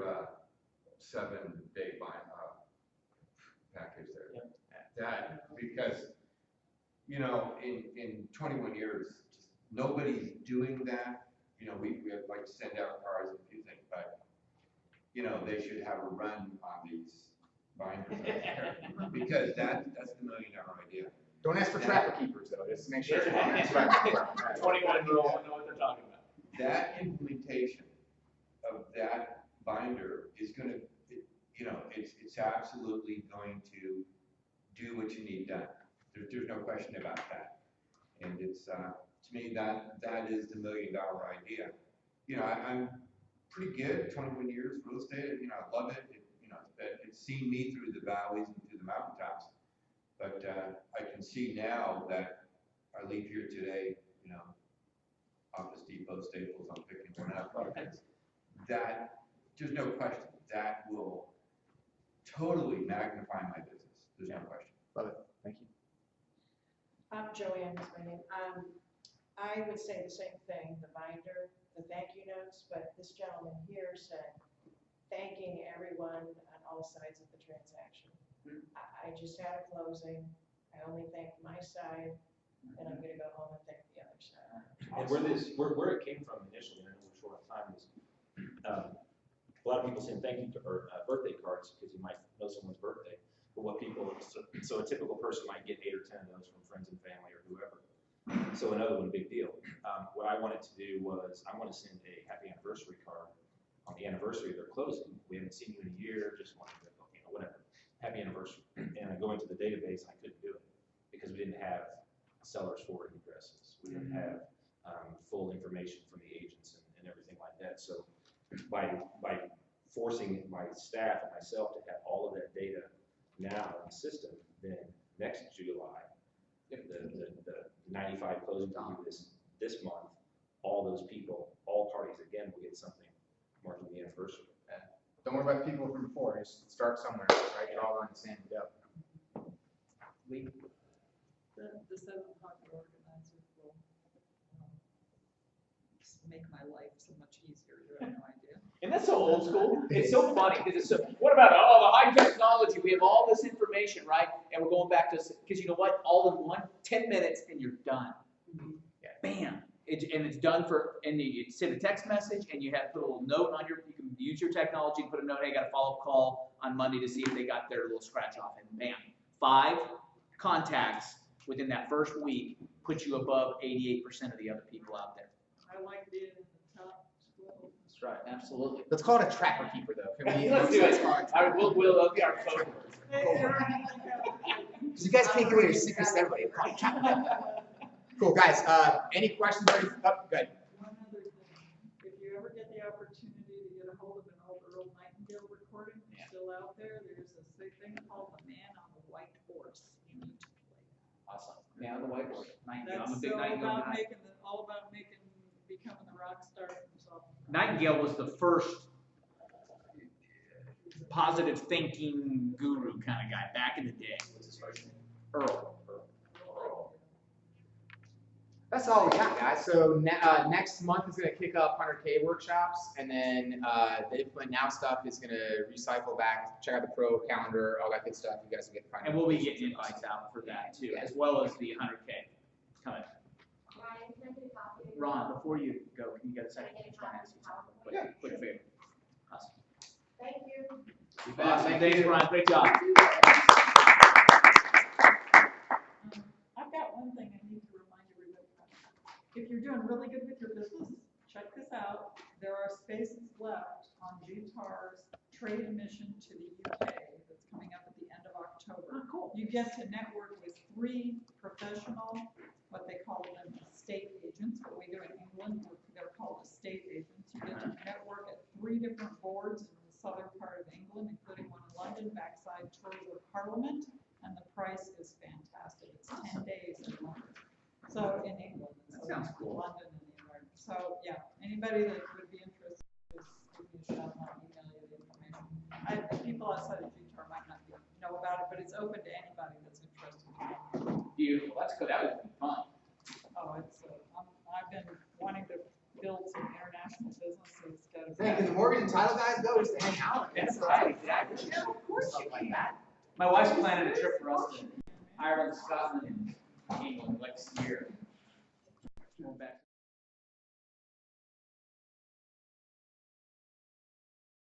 7-day package there. Yep. That, because, in 21 years, just nobody's doing that. We like to send out cards and a few things, but, they should have a run on these binders out there, because that's the $1 million idea. Don't ask for tracker keepers, though. Just make sure. 21-year-old know what they're talking about. That implementation of that binder is gonna, you know, it's absolutely going to do what you need done. There's no question about that. And it's, to me, that is the $1 million idea. You know, I'm pretty good, 21 years real estate, you know, I love it. You know, it's seen me through the valleys and through the mountaintops. But I can see now that I leave here today, you know, Office Depot, Staples, I'm picking one up. That, there's no question, that will totally magnify my business. There's no question. Love it. Thank you. I'm Joanne, is my name. I would say the same thing, the binder, the thank you notes, but this gentleman here said, thanking everyone on all sides of the transaction. I just had a closing, I only thanked my side, and I'm gonna go home and thank the other side. And where it came from initially, and I know we're short on time, is a lot of people send thank you or birthday cards because you might know someone's birthday. But what people, so a typical person might get 8 or 10 of those from friends and family or whoever. So another one, big deal. What I wanted to do was I want to send a happy anniversary card on the anniversary of their closing. We haven't seen you in a year, just wanted to, you know, whatever. Happy anniversary. And I go into the database, I couldn't do it because we didn't have sellers forwarding addresses. We didn't have full information from the agents and everything like that. So by forcing my staff and myself to have all of that data now in the system, then next July, the 95 closing this month, all those people, all parties again will get something marking the anniversary. Yeah. Don't worry about the people from before. Just start somewhere, right? You're all on the same. Yep. Lee? The 700 organizer will just make my life so much easier. You have no idea. And that's so old school. It's so funny because it's so. What about the high technology? We have all this information, right? And we're going back to because you know what? All in 10 minutes, and you're done. Yeah. Bam. And it's done for. And you send a text message, and you have put a little note on your. You can use your technology and put a note. Hey, I got a follow-up call on Monday to see if they got their little scratch off, and bam, 5 contacts within that first week puts you above 88% of the other people out there. I like being in the top 12. That's right, absolutely. Let's call it a trapper keeper, though. Can we? Let's do it. We'll be our code word. Because you guys can't give away your secrets to everybody. Call it trapper. Cool, guys. Any questions? Good. One other thing, if you ever get the opportunity to get a hold of an old Earl Nightingale recording, it's still out there. There's a thing called The Man on the White Horse. You need to play that. Awesome. Man on the white horse. Nightingale. I'm a That's big Nightingale guy. all about becoming the rock star himself. Nightingale was the first positive thinking guru kind of guy back in the day. What's his first name? Earl. That's all we got, guys. So next month is going to kick up 100K workshops, and then the Implement Now stuff is going to recycle back. Check out the pro calendar, all that good stuff. You guys will get to find. And we'll be getting invites out for that too, as well as the 100K coming. Ryan, can I get a copy? Ron, before you go, can you get a second? I'm trying to ask you something. Quick favor. Awesome. Thank you. Awesome. Thanks, Ron. Great job. I've got one thing I need to remind everybody about. If you're doing really good with your business, check this out. There are spaces left on GTAR's trade admission to the UK that's coming up at the end of October. Oh, cool. You get to network with 3 professional, what they call them estate agents, what we do in England, they're called estate agents. You get to network at 3 different boards in the southern part of England, including one in London, backside tours of Parliament, and the price is fantastic. It's 10 days in London. So in England. That sounds cool. London and the environment. So yeah, anybody that would be interested, just give me a shout and I'll email you the information. People outside of GTAR might not know about it, but it's open to anybody that's interested. Beautiful. That's good. That would be fun. Oh, it's, I've been wanting to build some international businesses. Yeah, because the mortgage and title guys go just to hang out. That's right, exactly. Yeah, of course you like that. My wife's planning a trip for us to Ireland, Scotland, and England next year. Going back.